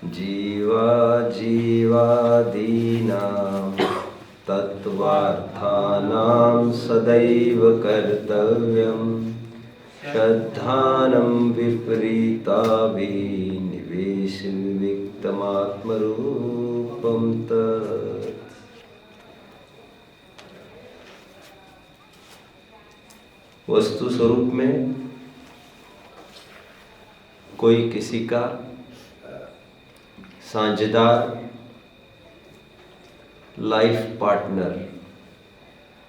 जीवादीनां तत्त्वार्थानां सदैव कर्तव्यं श्रद्धानं विपरीताभिनिवेश विविक्तमात्मरूपं तत्। वस्तु स्वरूप में कोई किसी का साझेदार, लाइफ पार्टनर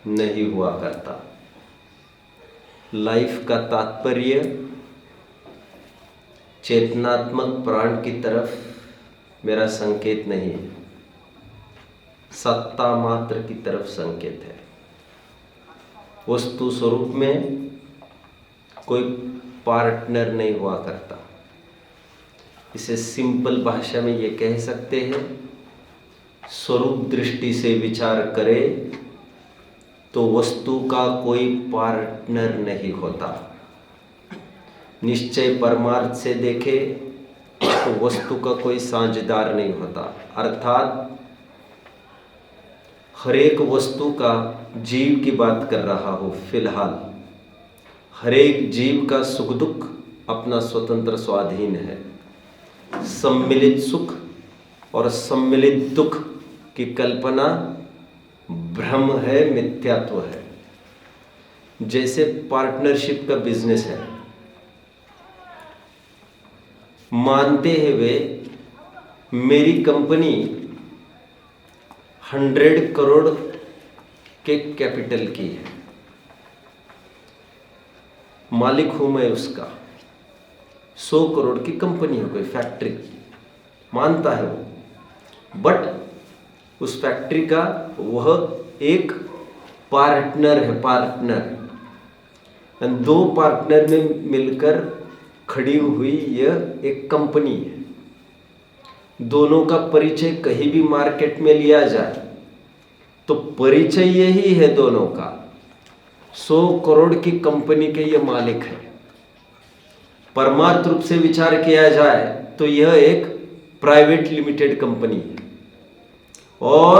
नहीं हुआ करता। लाइफ का तात्पर्य चेतनात्मक प्राण की तरफ मेरा संकेत नहीं है, सत्ता मात्र की तरफ संकेत है। वस्तु स्वरूप में कोई पार्टनर नहीं हुआ करता। इसे सिंपल भाषा में ये कह सकते हैं, स्वरूप दृष्टि से विचार करें तो वस्तु का कोई पार्टनर नहीं होता। निश्चय परमार्थ से देखे तो वस्तु का कोई साझेदार नहीं होता। अर्थात हर एक वस्तु का, जीव की बात कर रहा हूँ फिलहाल, हर एक जीव का सुख दुख अपना स्वतंत्र स्वाधीन है। सम्मिलित सुख और सम्मिलित दुख की कल्पना भ्रम है, मिथ्यात्व है। जैसे पार्टनरशिप का बिजनेस है, मानते हैं वे मेरी कंपनी 100 करोड़ के कैपिटल की है, मालिक हूं मैं उसका। 100 करोड़ की कंपनी है, कोई फैक्ट्री की, मानता है वो। बट उस फैक्ट्री का वह एक पार्टनर है, पार्टनर। 2 पार्टनर में मिलकर खड़ी हुई यह एक कंपनी है। दोनों का परिचय कहीं भी मार्केट में लिया जाए तो परिचय यही है दोनों का। 100 करोड़ की कंपनी के ये मालिक है। परमार्थ रूप से विचार किया जाए तो यह एक प्राइवेट लिमिटेड कंपनी है, और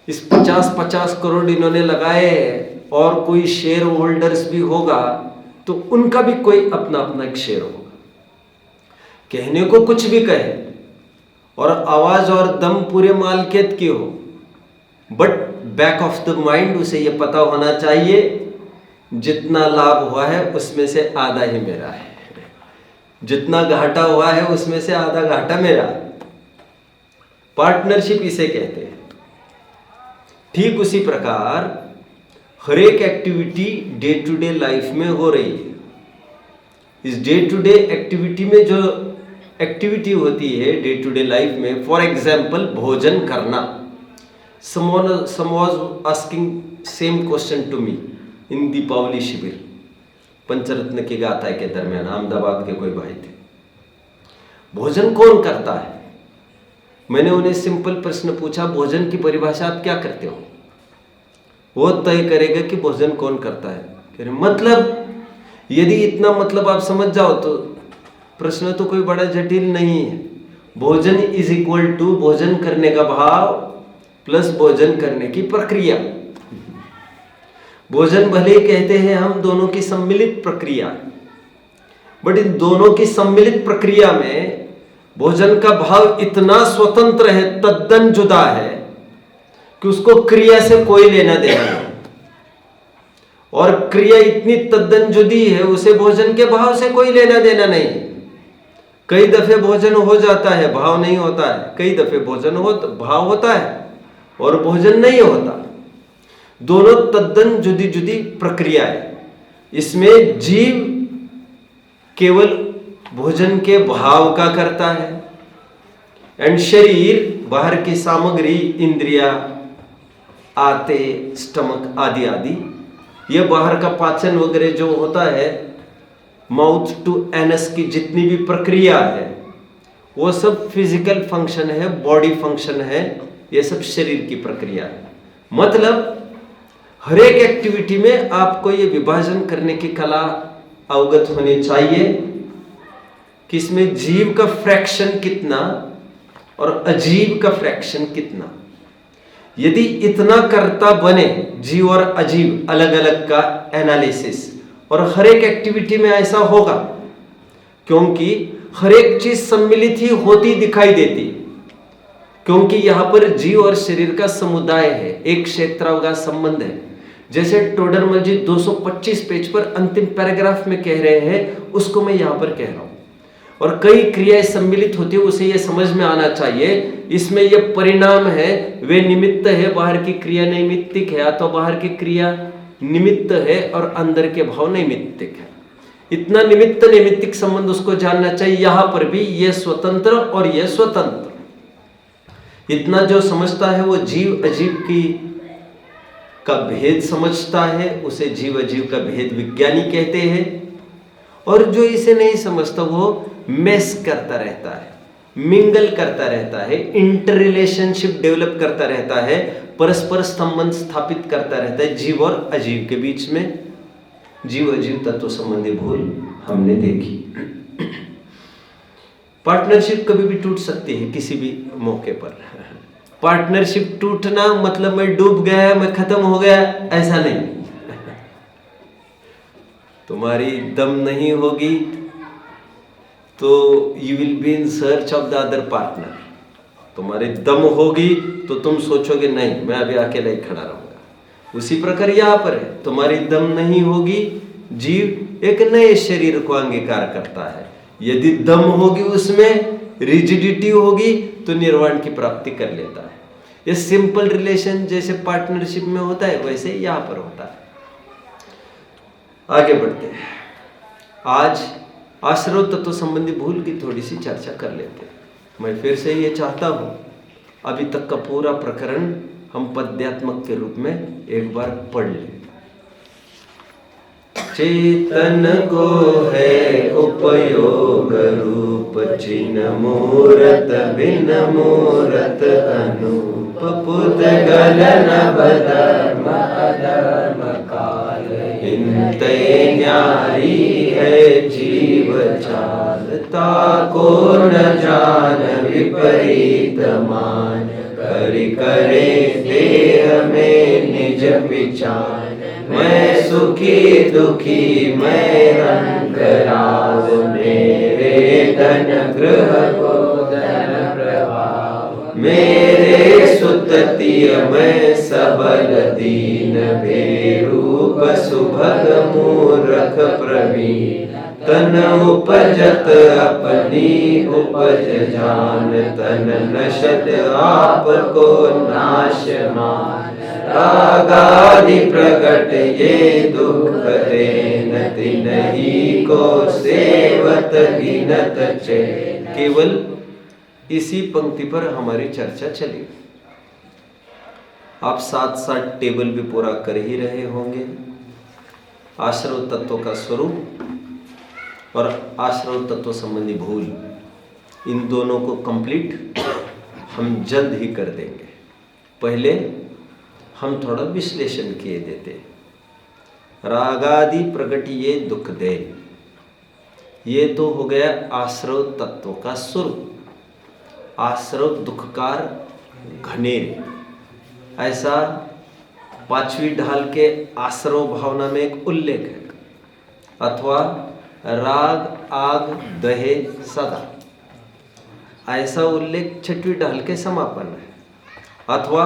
इस 50-50 करोड़ इन्होंने लगाए हैं, और कोई शेयर होल्डर्स भी होगा तो उनका भी कोई अपना अपना एक शेयर होगा। कहने को कुछ भी कहे और आवाज और दम पूरे मालिकियत की हो, but back of the mind उसे यह पता होना चाहिए जितना लाभ हुआ है उसमें से आधा ही मेरा है, जितना घाटा हुआ है उसमें से आधा घाटा मेरा। पार्टनरशिप इसे कहते हैं। ठीक उसी प्रकार हर एक activity day to day life में हो रही है। इस डे टू डे एक्टिविटी में जो एक्टिविटी होती है डे टू डे लाइफ में, फॉर एग्जाम्पल भोजन करना। Someone was asking same question to me in Deepawali शिविर, पंचरत्न की गाथा के दरमियान अहमदाबाद के कोई भाई थे। भोजन कौन करता है? मैंने उन्हें सिंपल प्रश्न पूछा, भोजन की परिभाषा आप क्या करते हो? वो तय करेगा कि भोजन कौन करता है। कह रहे मतलब, यदि इतना मतलब आप समझ जाओ तो प्रश्न तो कोई बड़ा जटिल नहीं है। भोजन इज इक्वल टू भोजन करने का भाव प्लस भोजन करने की प्रक्रिया। भोजन भले ही कहते हैं हम दोनों की सम्मिलित प्रक्रिया, बट इन दोनों की सम्मिलित प्रक्रिया में भोजन का भाव इतना स्वतंत्र है, तद्दन जुदा है कि उसको क्रिया से कोई लेना देना नहीं, और क्रिया इतनी तद्दन जुदी है उसे भोजन के भाव से कोई लेना देना नहीं। कई दफे भोजन हो जाता है, भाव नहीं होता है। कई दफे भोजन हो भाव होता है और भोजन नहीं होता। दोनों तद्दन जुदी जुदी प्रक्रिया है। इसमें जीव केवल भोजन के भाव का करता है, एंड शरीर बाहर की सामग्री, इंद्रिया, आते, स्टमक आदि आदि, यह बाहर का पाचन वगैरह जो होता है, माउथ टू एनस की जितनी भी प्रक्रिया है, वो सब फिजिकल फंक्शन है, बॉडी फंक्शन है, ये सब शरीर की प्रक्रिया है। मतलब हर एक एक्टिविटी में आपको ये विभाजन करने की कला अवगत होनी चाहिए कि इसमें जीव का फ्रैक्शन कितना और अजीव का फ्रैक्शन कितना। यदि इतना कर्ता बने जीव और अजीव अलग अलग का एनालिसिस, और हर एक एक्टिविटी में ऐसा होगा, क्योंकि हर एक चीज सम्मिलित ही होती दिखाई देती, क्योंकि यहां पर जीव और शरीर का समुदाय है, एक क्षेत्रावगाह संबंध है। जैसे टोडरमल जी 225 पेज पर अंतिम पैराग्राफ में कह रहे हैं, उसको मैं यहां पर कह रहा हूं। और कई क्रियाएं सम्मिलित होती है, उसे यह समझ में आना चाहिए। इसमें यह परिणाम है, वे निमित्त है, बाहर की क्रिया नैमित्तिक है, अथवा बाहर की क्रिया निमित्त है और अंदर के भाव नैमित्तिक है। इतना निमित्त नैमित्तिक संबंध उसको जानना चाहिए। यहां पर भी यह स्वतंत्र और यह स्वतंत्र, इतना जो समझता है वो जीव अजीव की का भेद समझता है, उसे जीव अजीव का भेद विज्ञानी कहते हैं। और जो इसे नहीं समझता वो मेस करता रहता है, मिंगल करता रहता है, इंटर रिलेशनशिप डेवलप करता रहता है, परस्पर संबंध स्थापित करता रहता है जीव और अजीव के बीच में। जीव अजीव तत्व संबंधी भूल हमने देखी। पार्टनरशिप कभी भी टूट सकती है किसी भी मौके पर। पार्टनरशिप टूटना मतलब मैं डूब गया, मैं खत्म हो गया, ऐसा नहीं। तुम्हारी दम नहीं होगी तो you will be in search of the other partner. तुम्हारी दम होगी तो तुम सोचोगे नहीं, मैं अभी अकेला ही खड़ा रहूंगा। उसी प्रकार यहां पर है, तुम्हारी दम नहीं होगी, जीव एक नए शरीर को अंगीकार करता है। यदि दम होगी, उसमें रिजिडिटी होगी, तो निर्वाण की प्राप्ति कर लेता है। ये सिंपल रिलेशन जैसे पार्टनरशिप में होता है, वैसे यहां पर होता है। आगे बढ़ते हैं। आज आश्रव तत्व संबंधी भूल की थोड़ी सी चर्चा कर लेते हैं। मैं फिर से ये चाहता हूं, अभी तक का पूरा प्रकरण हम पद्यात्मक के रूप में एक बार पढ़ लें। चेतन को है उपयोग रूप, चिन्ह मूरत बिन मूरत अनूप, पुद्गल नभ धर्म अधर्म काल, हिंते न्यारी है जीव चाल, ताको न जान विपरीत मान, करि करे देह में निज विचार, मैं सुखी दुखी मैं रंग राव, मेरे धन गृह को धन प्रभाव, मेरे सुततिय मैं सबल दीन, भेरूप सुभग मूर्ख प्रवीण, तन उपजत अपनी उपज जान, तन नशत आप को नाश मान, रागादि प्रगट ये दुख देन, तिन्ही को सेवत गिनत चैन। केवल इसी पंक्ति पर हमारी चर्चा चली। आप साथ साथ टेबल भी पूरा कर ही रहे होंगे। आश्रव तत्व का स्वरूप और आश्रव तत्व संबंधी भूल, इन दोनों को कंप्लीट हम जल्द ही कर देंगे। पहले हम थोड़ा विश्लेषण किए देते। रागादि प्रगटिये दुख दे, ये तो हो गया आश्रव तत्व का स्वरूप। आश्रव दुखकार घनेरे, ऐसा पांचवी ढाल के आश्रव भावना में एक उल्लेख है। अथवा राग आग दहे सदा, ऐसा उल्लेख छठवीं ढाल के समापन है। अथवा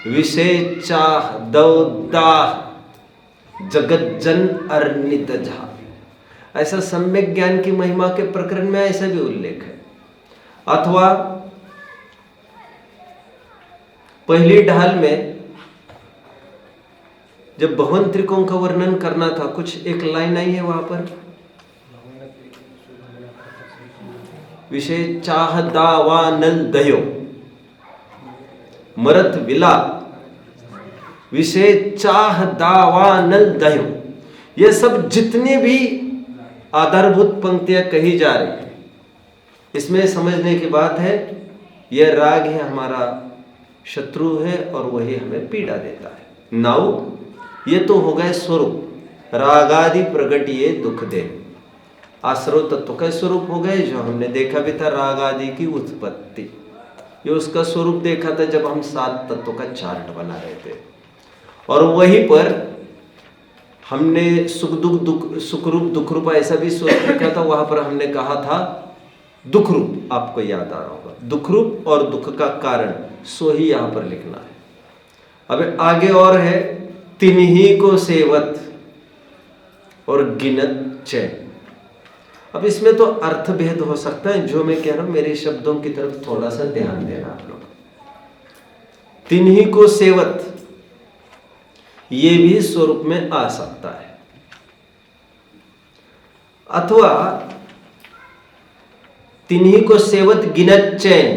विषय चाह दौदाह जगत जन अर्नित झा, ऐसा सम्यक ज्ञान की महिमा के प्रकरण में ऐसा भी उल्लेख है। अथवा पहली ढाल में जब भवन त्रिकोण का वर्णन करना था, कुछ एक लाइन आई है वहां पर, विषय चाह दावानल दयो मरत विलाप, विषय चाह दावानल दयो, ये सब जितने भी आधारभूत पंक्तियां कही जा रही है, इसमें समझने की बात है, यह राग है हमारा शत्रु है और वही हमें पीड़ा देता है। नाउ ये तो हो गए स्वरूप, रागादि प्रगटिये दुख दे। आश्रव तत्व का स्वरूप हो गए, जो हमने देखा भी था राग आदि की उत्पत्ति, ये उसका स्वरूप देखा था जब हम 7 तत्वों का चार्ट बना रहे थे। और वहीं पर हमने सुख रूप दुख रूप ऐसा भी स्वरूप देखा था। वहां पर हमने कहा था दुख रूप, आपको याद आ रहा होगा, दुख रूप और दुख का कारण, सो ही यहां पर लिखना है। अब आगे और है तिन्ही को सेवत और गिनत चैन। अब इसमें तो अर्थ भेद हो सकता है, जो मैं कह रहा हूं मेरे शब्दों की तरफ थोड़ा सा ध्यान देना आप लोग। तिन्ही को सेवत ये भी स्वरूप में आ सकता है, अथवा तिन्ही को सेवत गिनत चैन,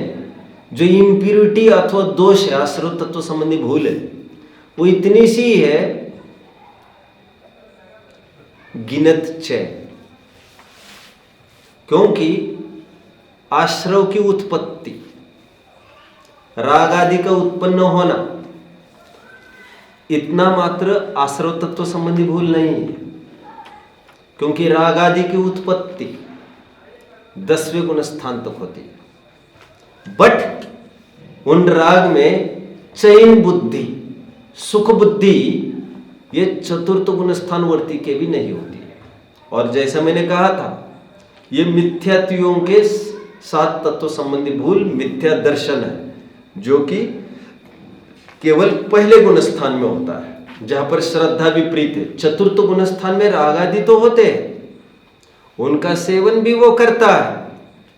जो इंप्यूरिटी अथवा दोष है, आश्रव तत्व संबंधी भूल है, वो इतनी सी है गिनत चैन। क्योंकि आश्रव की उत्पत्ति, राग आदि का उत्पन्न होना, इतना मात्र आश्रव तत्व संबंधी भूल नहीं है। क्योंकि राग आदि की उत्पत्ति 10वें गुण स्थान तक होती है, बट उन राग में चैन बुद्धि, सुख बुद्धि, ये 4th गुण स्थानवर्ती के भी नहीं होती है। और जैसा मैंने कहा था, ये मिथ्यात्वियों के 7 तत्व संबंधी भूल मिथ्या दर्शन है, जो कि केवल पहले गुण स्थान में होता है, जहां पर श्रद्धा विपरीत है। 4th गुण स्थान में राग आदि तो होते हैं, उनका सेवन भी वो करता है।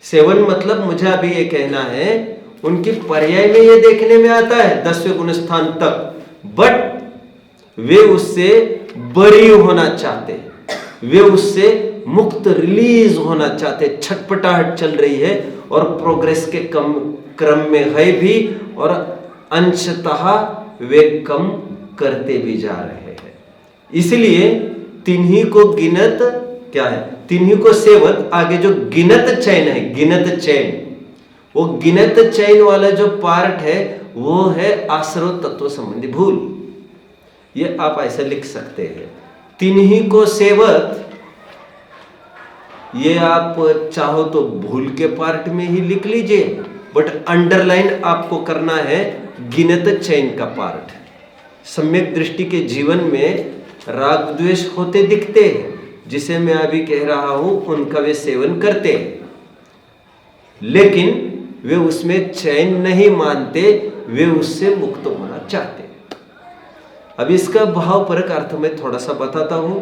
सेवन मतलब मुझे अभी ये कहना है, उनकी पर्याय में ये देखने में आता है 10वें गुण स्थान तक, बट वे उससे बरी होना चाहते, वे उससे मुक्त रिलीज होना चाहते। छटपटाहट चल रही है और प्रोग्रेस के क्रम में है भी, और अंशतः वे कम करते भी जा रहे हैं। इसलिए तिन्ही को गिनत क्या है, तिन्ही को सेवत, आगे जो गिनत चैन है, गिनत चैन, वो गिनत चैन वाला जो पार्ट है वो है आश्रव तत्व संबंधी भूल। ये आप ऐसे लिख सकते हैं, तिन्ही को सेवत, ये आप चाहो तो भूल के पार्ट में ही लिख लीजिए, बट अंडरलाइन आपको करना है गिनत चैन का पार्ट। सम्यक दृष्टि के जीवन में राग द्वेष होते दिखते हैं, जिसे मैं अभी कह रहा हूं उनका वे सेवन करते हैं, लेकिन वे उसमें चैन नहीं मानते, वे उससे मुक्त होना चाहते। अब इसका भावपरक अर्थ मैं थोड़ा सा बताता हूं।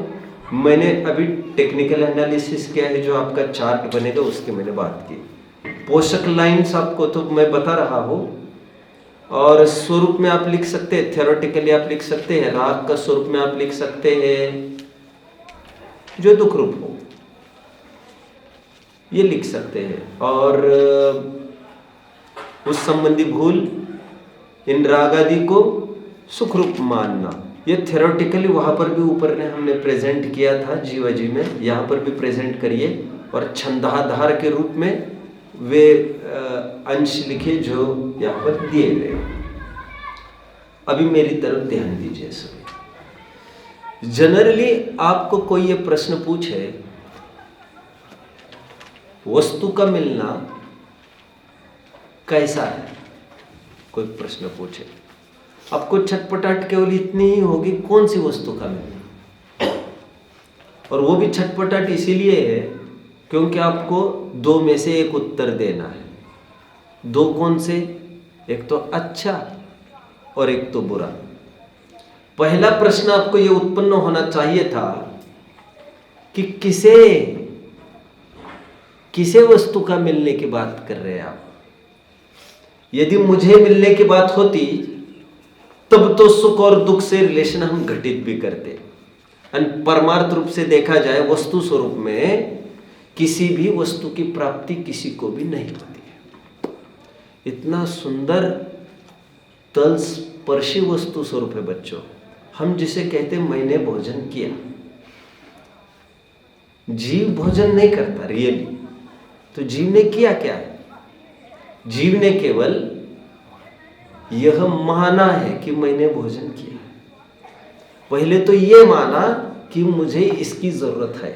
मैंने अभी टेक्निकल एनालिसिस किया है, जो आपका चार्ट बनेगा उसकी मैंने बात की। पोषक लाइंस आपको तो मैं बता रहा हूं, और स्वरूप में आप लिख सकते हैं, थ्योरेटिकली आप लिख सकते हैं, राग का स्वरूप में आप लिख सकते हैं जो दुख रूप हो, ये लिख सकते हैं। और उस संबंधी भूल, इन राग आदि को सुख रूप मानना, ये थ्योरेटिकली वहां पर भी ऊपर ने हमने प्रेजेंट किया था जीवाजी में, यहाँ पर भी प्रेजेंट करिए। और छंदाधार के रूप में वे अंश लिखे जो यहाँ पर दिए गए। अभी मेरी तरफ ध्यान दीजिए सभी। जनरली आपको कोई ये प्रश्न पूछे, वस्तु का मिलना कैसा है, कोई प्रश्न पूछे, आपको छटपटाहट केवल इतनी ही होगी, कौन सी वस्तु का मिलना। और वो भी छटपटाहट इसीलिए है क्योंकि आपको 2 में से एक उत्तर देना है। 2 कौन से, एक तो अच्छा और एक तो बुरा। पहला प्रश्न आपको यह उत्पन्न होना चाहिए था कि किसे वस्तु का मिलने की बात कर रहे हैं आप। यदि मुझे मिलने की बात होती तब तो सुख और दुख से रिलेशन हम घटित भी करते। परमार्थ रूप से देखा जाए, वस्तु स्वरूप में किसी भी वस्तु की प्राप्ति किसी को भी नहीं होती है। इतना सुंदर तल स्पर्शी वस्तु स्वरूप है बच्चों। हम जिसे कहते हैं मैंने भोजन किया, जीव भोजन नहीं करता रियली, तो जीव ने किया क्या है? जीव ने केवल यह माना है कि मैंने भोजन किया। पहले तो यह माना कि मुझे इसकी जरूरत है,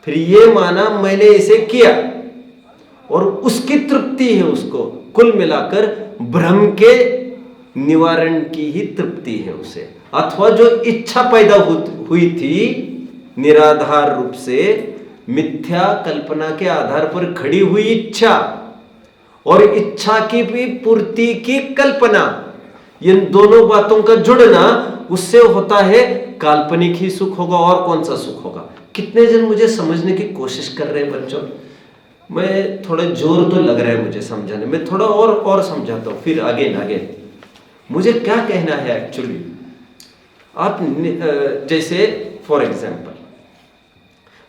फिर ये माना मैंने इसे किया, और उसकी तृप्ति है उसको। कुल मिलाकर भ्रम के निवारण की ही तृप्ति है उसे। अथवा जो इच्छा पैदा हुई थी निराधार रूप से, मिथ्या कल्पना के आधार पर खड़ी हुई इच्छा और इच्छा की भी पूर्ति की कल्पना, इन दोनों बातों का जुड़ना, उससे होता है काल्पनिक ही सुख होगा। और कौन सा सुख होगा? कितने जन मुझे समझने की कोशिश कर रहे हैं बच्चों? मैं थोड़ा जोर तो लग रहा है मुझे समझाने में, थोड़ा और समझाता हूं, फिर आगे मुझे क्या कहना है एक्चुअली। आप जैसे फॉर एग्जाम्पल,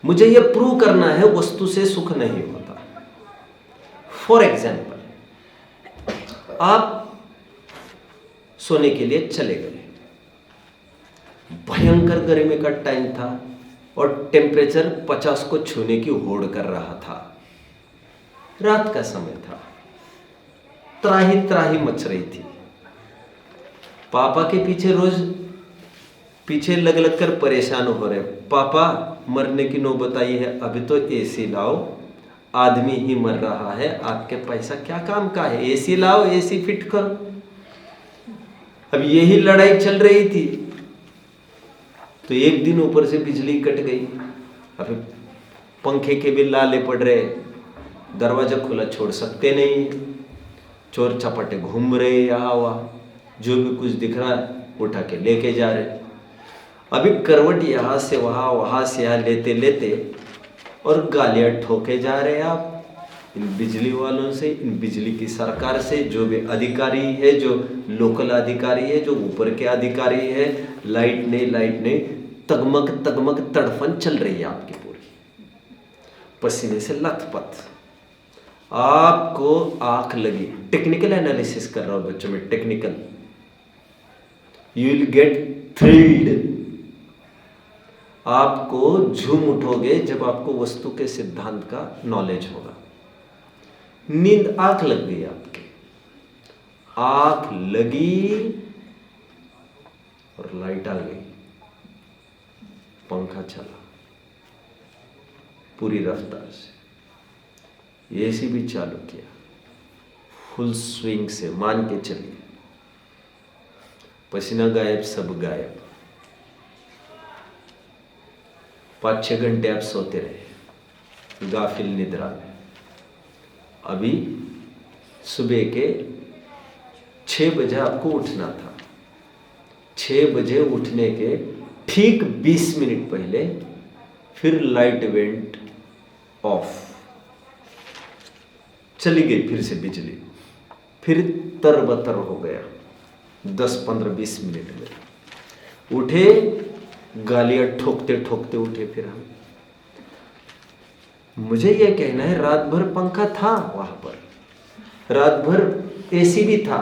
मुझे यह प्रूव करना है वस्तु से सुख नहीं होता। फॉर एग्जाम्पल, आप सोने के लिए चले गए, भयंकर गर्मी का टाइम था और टेम्परेचर 50 को छूने की होड़ कर रहा था। रात का समय था, त्राही त्राही मच रही थी। पापा के पीछे रोज पीछे लग लग कर परेशान हो रहे, पापा मरने की नौबत आई है, अभी तो एसी लाओ, आदमी ही मर रहा है, आपके पैसा क्या काम का है, एसी लाओ, एसी फिट करो। अब यही लड़ाई चल रही थी। तो एक दिन ऊपर से बिजली कट गई, अभी पंखे के भी लाले पड़ रहे, दरवाजा खुला छोड़ सकते नहीं, चोर चपाटे घूम रहे यहाँ वहाँ, जो भी कुछ दिख रहा है उठा के लेके जा रहे। अभी करवट यहाँ से वहाँ, वहाँ से यहाँ लेते लेते और गालियाँ ठोके जा रहे आप इन बिजली वालों से, इन बिजली की सरकार से, जो भी अधिकारी है, जो लोकल अधिकारी है, जो ऊपर के अधिकारी है। लाइट नहीं, तगमग तगमग तड़फन चल रही है आपकी पूरी, पसीने से लथपथ। आपको आंख लगी, टेक्निकल एनालिसिस कर रहा हूं बच्चों में, technical, you will get thrilled. आपको झूम उठोगे जब आपको वस्तु के सिद्धांत का नॉलेज होगा। नींद, आंख लग गई आपकी, आंख लगी और लाइट आ गई, पंखा चला पूरी रफ्तार से, एसी भी चालू किया फुल स्विंग से, मान के चलिए पसीना गायब, सब गायब। 5-6 घंटे आप सोते रहे गाफिल निद्रा में। अभी सुबह के 6 बजे आपको उठना था। 6 बजे उठने के ठीक 20 मिनट पहले फिर लाइट वेंट ऑफ, चली गई फिर से बिजली, फिर तरबतर हो गया। 10-15-20 मिनट में उठे, गालियां ठोकते ठोकते उठे। फिर हम, मुझे यह कहना है रात भर पंखा था वहां पर, रात भर एसी भी था,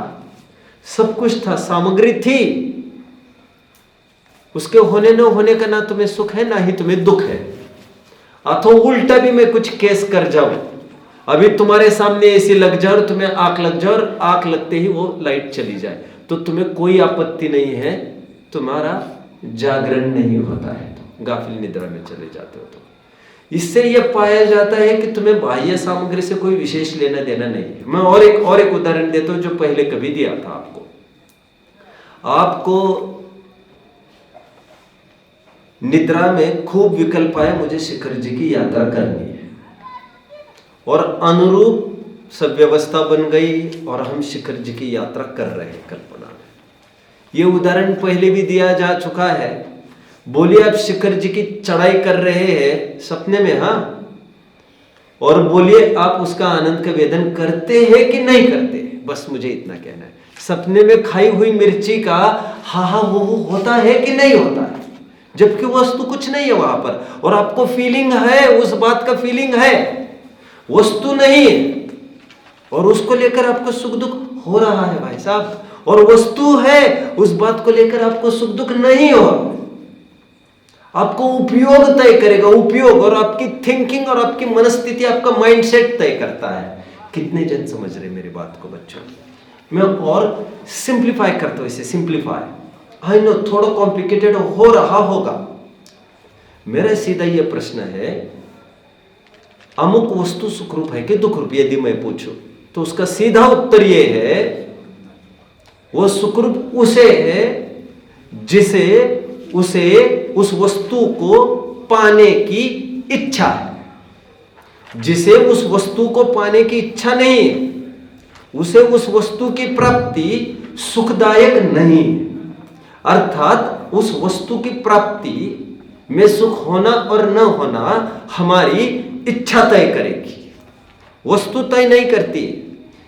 सब कुछ था, सामग्री थी, उसके होने न होने का ना तुम्हें सुख है ना ही तुम्हें दुख है। अथवा उल्टा भी मैं कुछ केस कर जाऊं, अभी तुम्हारे सामने एसी लग जाए और तुम्हें आंख लग जाए और आंख लगते ही वो लाइट चली जाए, तो तुम्हें कोई आपत्ति नहीं है, तुम्हारा जागरण नहीं होता है, तो गाफिल निद्रा में चले जाते हो। तो इससे यह पाया जाता है कि तुम्हें बाह्य सामग्री से कोई विशेष लेना देना नहीं है। मैं और एक उदाहरण देता हूं जो पहले कभी दिया था आपको निद्रा में खूब विकल्प आया, मुझे शिखर जी की यात्रा करनी है, और अनुरूप सब व्यवस्था बन गई और हम शिखर जी की यात्रा कर रहे हैं कल्पना में। ये उदाहरण पहले भी दिया जा चुका है। बोलिए आप शिखर जी की चढ़ाई कर रहे हैं सपने में, हाँ, और बोलिए आप उसका आनंद का वेदन करते हैं कि नहीं करते। बस मुझे इतना कहना है, सपने में खाई हुई मिर्ची का हा हा वो होता है कि नहीं होता है, जबकि वस्तु कुछ नहीं है वहां पर, और आपको फीलिंग है, उस बात का फीलिंग है, वस्तु नहीं है, और उसको लेकर आपको सुख दुख हो रहा है भाई साहब, और वस्तु है, उस बात को लेकर आपको सुख दुख नहीं हो। आपको उपयोग तय करेगा, उपयोग, और आपकी थिंकिंग और आपकी मनस्थिति, आपका माइंडसेट तय करता है। कितने जन समझ रहे मेरी बात को बच्चों? मैं और सिंप्लीफाई करता हूं इसे, सिंप्लीफाई। आई नो थोड़ा कॉम्प्लिकेटेड हो रहा होगा। मेरा सीधा यह प्रश्न है अमुक वस्तु सुख रूप है कि दुख रूप, यदि मैं पूछूं तो उसका सीधा उत्तर यह है, वो सुख रूप उसे है जिसे उस वस्तु को पाने की इच्छा है। जिसे उस वस्तु को पाने की इच्छा नहीं है, उसे उस वस्तु की प्राप्ति सुखदायक नहीं, अर्थात उस वस्तु की प्राप्ति में सुख होना और न होना हमारी इच्छा तय करेगी। वस्तु तय नहीं करती।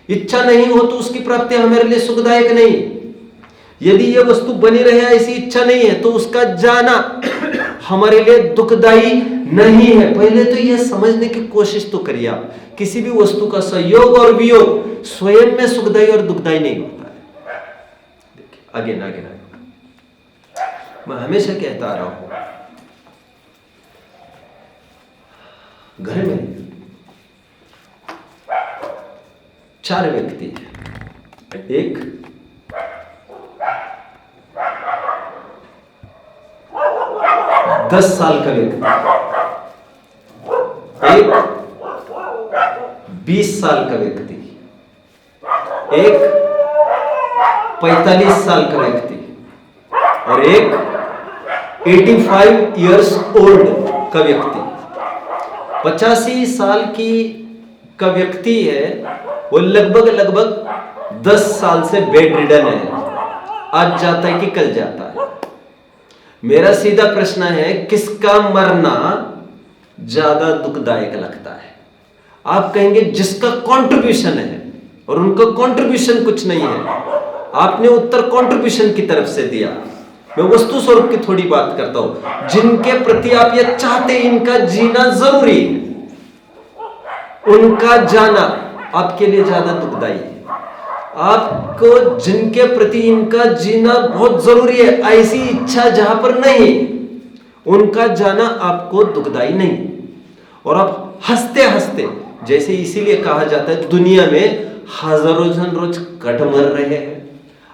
इच्छा नहीं हो तो उसकी प्राप्ति हमारे लिए सुखदायक नहीं। यदि यह वस्तु बनी रहे ऐसी इच्छा नहीं है तो उसका जाना हमारे लिए दुखदायी नहीं है। पहले तो यह समझने की कोशिश तो करिए आप, किसी भी वस्तु का संयोग और वियोग स्वयं में सुखदायी और दुखदायी नहीं होता है। देखिए आगे ना मैं हमेशा कहता आ रहा हूं, घर में 4 व्यक्ति हैं। एक 10 साल का व्यक्ति, एक 20 साल का व्यक्ति, एक 45 साल का व्यक्ति और एक 85 इयर्स ओल्ड का व्यक्ति। 85 साल का व्यक्ति है, वो लगभग 10 साल से बेड रिडन है, आज जाता है कि कल जाता है। मेरा सीधा प्रश्न है, किसका मरना ज्यादा दुखदायक लगता है? आप कहेंगे जिसका कंट्रीब्यूशन है, और उनका कंट्रीब्यूशन कुछ नहीं है। आपने उत्तर कंट्रीब्यूशन की तरफ से दिया। मैं वस्तु स्वरूप की थोड़ी बात करता हूं, जिनके प्रति आप ये चाहते इनका जीना जरूरी है, उनका जाना आपके लिए ज्यादा दुखदायी है। आपको जिनके प्रति इनका जीना बहुत जरूरी है, ऐसी इच्छा जहां पर नहीं, उनका जाना आपको दुखदायी नहीं। और आप हंसते हंसते, जैसे इसीलिए कहा जाता है दुनिया में हजारों जन रोज कट मर रहे हैं।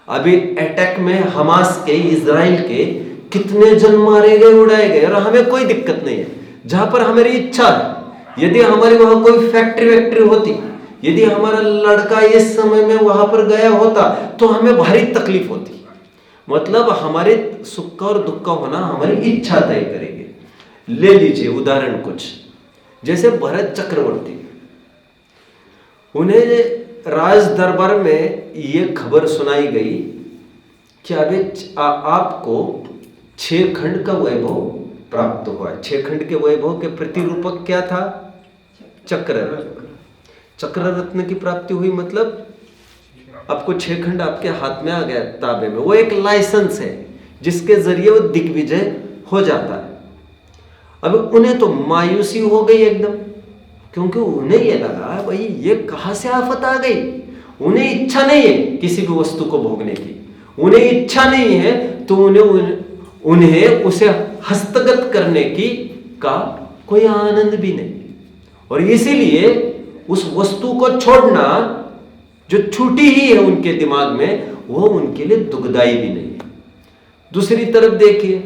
अभी अटैक में हमास के, इजराइल के कितने जन मारे गए, उड़ाए गए, और हमें कोई दिक्कत नहीं है। जहां पर हमारी इच्छा है, यदि हमारे वहां कोई फैक्ट्री होती, यदि हमारा लड़का इस समय में वहां पर गया होता तो हमें भारी तकलीफ होती। मतलब हमारे सुख का और दुख का होना हमारी इच्छा तय करेगी। ले लीजिए उदाहरण कुछ, जैसे भरत चक्रवर्ती, उन्हें राज दरबार में यह खबर सुनाई गई कि अभी आपको 6 खंड का वैभव प्राप्त हुआ है। 6 खंड के वैभव के प्रतिरूपक क्या था? चक्र रत्न की प्राप्ति हुई। मतलब आपको 6 खंड आपके हाथ में आ गया ताबे में। वो एक लाइसेंस है जिसके जरिए वो दिग्विजय हो जाता है। अब उन्हें तो मायूसी हो गई एकदम, क्योंकि उन्हें ये लगा भाई ये कहां से आफत आ गई। उन्हें इच्छा नहीं है किसी भी वस्तु को भोगने की, उन्हें इच्छा नहीं है तो उन्हें उसे हस्तगत करने का कोई आनंद भी नहीं। और इसीलिए उस वस्तु को छोड़ना जो छूटी ही है उनके दिमाग में, वो उनके लिए दुखदायी भी नहीं है। दूसरी तरफ देखिए,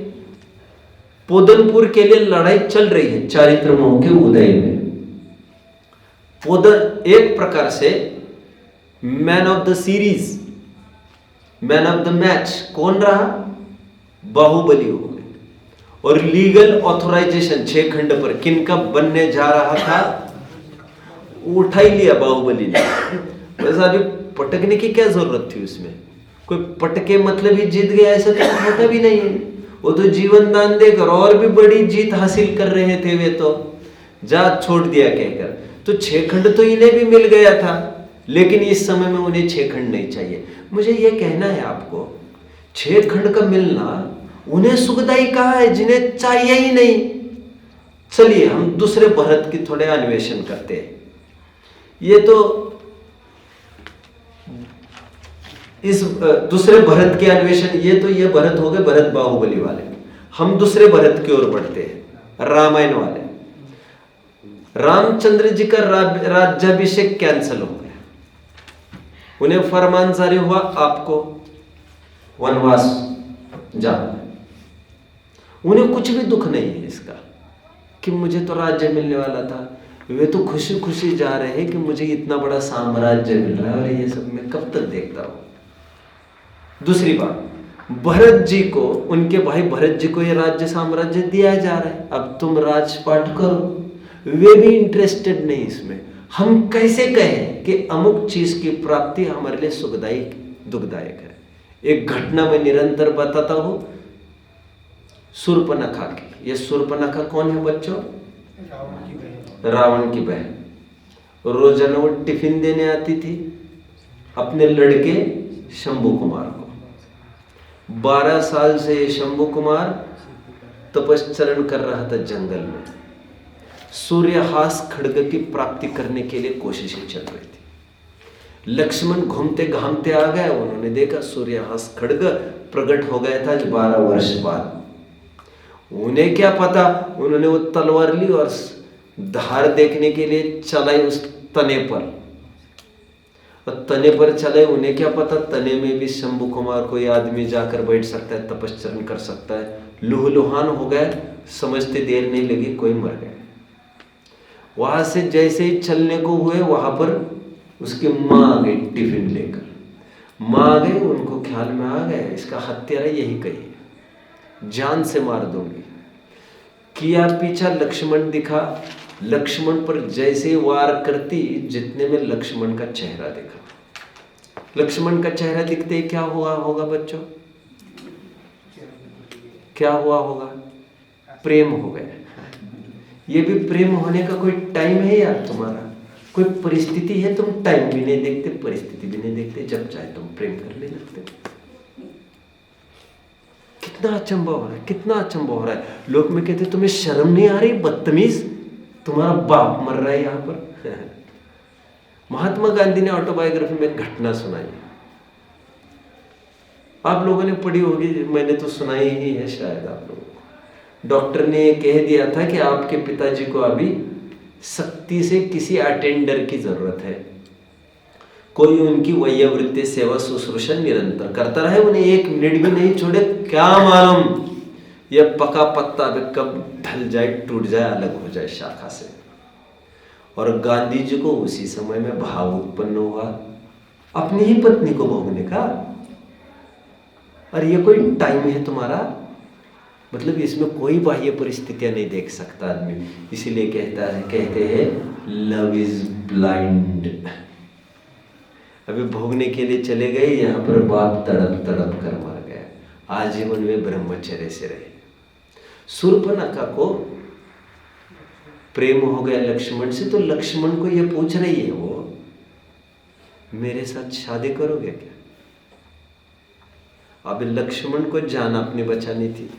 पोदनपुर के लिए लड़ाई चल रही है चारित्र मोह के उदय में। पोदन एक प्रकार से man of the series, man of the match कौन रहा? बाहुबली हो गए। और लीगल ऑथराइजेशन 6 खंड पर किनका बनने जा रहा था, उठा ही लिया बाहुबली ने। वैसे अभी पटकने की क्या जरूरत थी उसमें? कोई पटके मतलब ही जीत गया ऐसा तो होता भी नहीं है। वो तो जीवन दान देकर और भी बड़ी जीत हासिल कर रहे थे, वे तो जात छोड़ दिया कहकर। तो 6 खंड तो इन्हें भी मिल गया था, लेकिन इस समय में उन्हें 6 खंड नहीं चाहिए। मुझे यह कहना है आपको, 6 खंड का मिलना उन्हें सुखदायी कहा है जिन्हें चाहिए ही नहीं। चलिए हम दूसरे भरत की थोड़े अन्वेषण करते हैं। ये तो इस दूसरे भरत के अन्वेषण, ये भरत हो गए भरत बाहुबली वाले। हम दूसरे भरत की ओर बढ़ते हैं, रामायण वाले। रामचंद्र जी का राज्याभिषेक कैंसिल हो गया, उन्हें फरमान जारी हुआ आपको वनवास जाना। उन्हें कुछ भी दुख नहीं है इसका कि मुझे तो राज्य मिलने वाला था, वे तो खुशी खुशी जा रहे हैं कि मुझे इतना बड़ा साम्राज्य मिल रहा है और ये सब मैं कब तक देखता हूं। दूसरी बात, भरत जी को, उनके भाई भरत जी को ये राज्य साम्राज्य दिया जा रहा है, अब तुम राजपाट करो। वे भी इंटरेस्टेड नहीं इसमें। हम कैसे कहें कि अमुक चीज की प्राप्ति हमारे लिए सुखदायी दुखदायक है। एक घटना में निरंतर बताता हूं, शूर्पणखा की। ये शूर्पणखा कौन है बच्चों? रावण की बहन। रोजाना वो टिफिन देने आती थी अपने लड़के शंभू कुमार को। 12 साल से शंभू कुमार तपश्चरण कर रहा था जंगल में। सूर्यहास खड्ग की प्राप्ति करने के लिए कोशिशें चल रही थी। लक्ष्मण घूमते घामते आ गए, उन्होंने देखा सूर्यहास खड्ग प्रकट हो गया था 12 वर्ष बाद। उन्हें क्या पता, उन्होंने वो तलवार ली और धार देखने के लिए चलाई उस तने पर, और तने पर चले। उन्हें क्या पता तने में भी शंभू कुमार कोई आदमी जाकर बैठ सकता है, तपश्चरण कर सकता है। लुहलुहान हो गए, समझते देर नहीं लगी, कोई मर गए। वहां से जैसे ही चलने को हुए, वहां पर उसकी माँ आ गई टिफिन लेकर। माँ आ गई, उनको ख्याल में आ गया इसका हत्यारा यही कही है, जान से मार दूंगी। किया पीछा, लक्ष्मण दिखा। लक्ष्मण पर जैसे वार करती, जितने में लक्ष्मण का चेहरा दिखा। लक्ष्मण का चेहरा दिखते ही क्या हुआ होगा बच्चों? क्या हुआ होगा? प्रेम हो गया। ये भी प्रेम होने का कोई टाइम है यार तुम्हारा? कोई परिस्थिति है? तुम टाइम भी नहीं देखते, परिस्थिति भी नहीं देखते, जब चाहे तुम प्रेम करने लगते। कितना अचंभा हो रहा है, कितना अचंभा हो रहा है। लोग में कहते तुम्हें शर्म नहीं आ रही? बदतमीज, तुम्हारा बाप मर रहा है यहां पर। महात्मा गांधी ने ऑटोबायोग्राफी में एक घटना सुनाई, आप लोगों ने पढ़ी होगी, मैंने तो सुनाई ही है शायद आप लोगों को। डॉक्टर ने कह दिया था कि आपके पिताजी को अभी सख्ती से किसी अटेंडर की जरूरत है, कोई उनकी वयोवृत्ति सेवा शुश्रूषा निरंतर करता रहे, उन्हें 1 मिनट भी नहीं छोड़े। क्या मालूम यह पका पत्ता अभी कब ढल जाए, टूट जाए, अलग हो जाए शाखा से। और गांधी जी को उसी समय में भाव उत्पन्न हुआ अपनी ही पत्नी को भोगने का। और ये कोई टाइम है तुम्हारा? मतलब इसमें कोई बाह्य परिस्थितियां नहीं देख सकता आदमी। इसीलिए कहते हैं लव इज ब्लाइंड। अभी भोगने के लिए चले गए, यहां पर बाप तड़प तड़प कर मर गया, आजीवन में ब्रह्मचर्य से रहे। शूर्पणखा को प्रेम हो गया लक्ष्मण से, तो लक्ष्मण को यह पूछ रही है वो, मेरे साथ शादी करोगे क्या? अब लक्ष्मण को जान अपनी बचानी थी।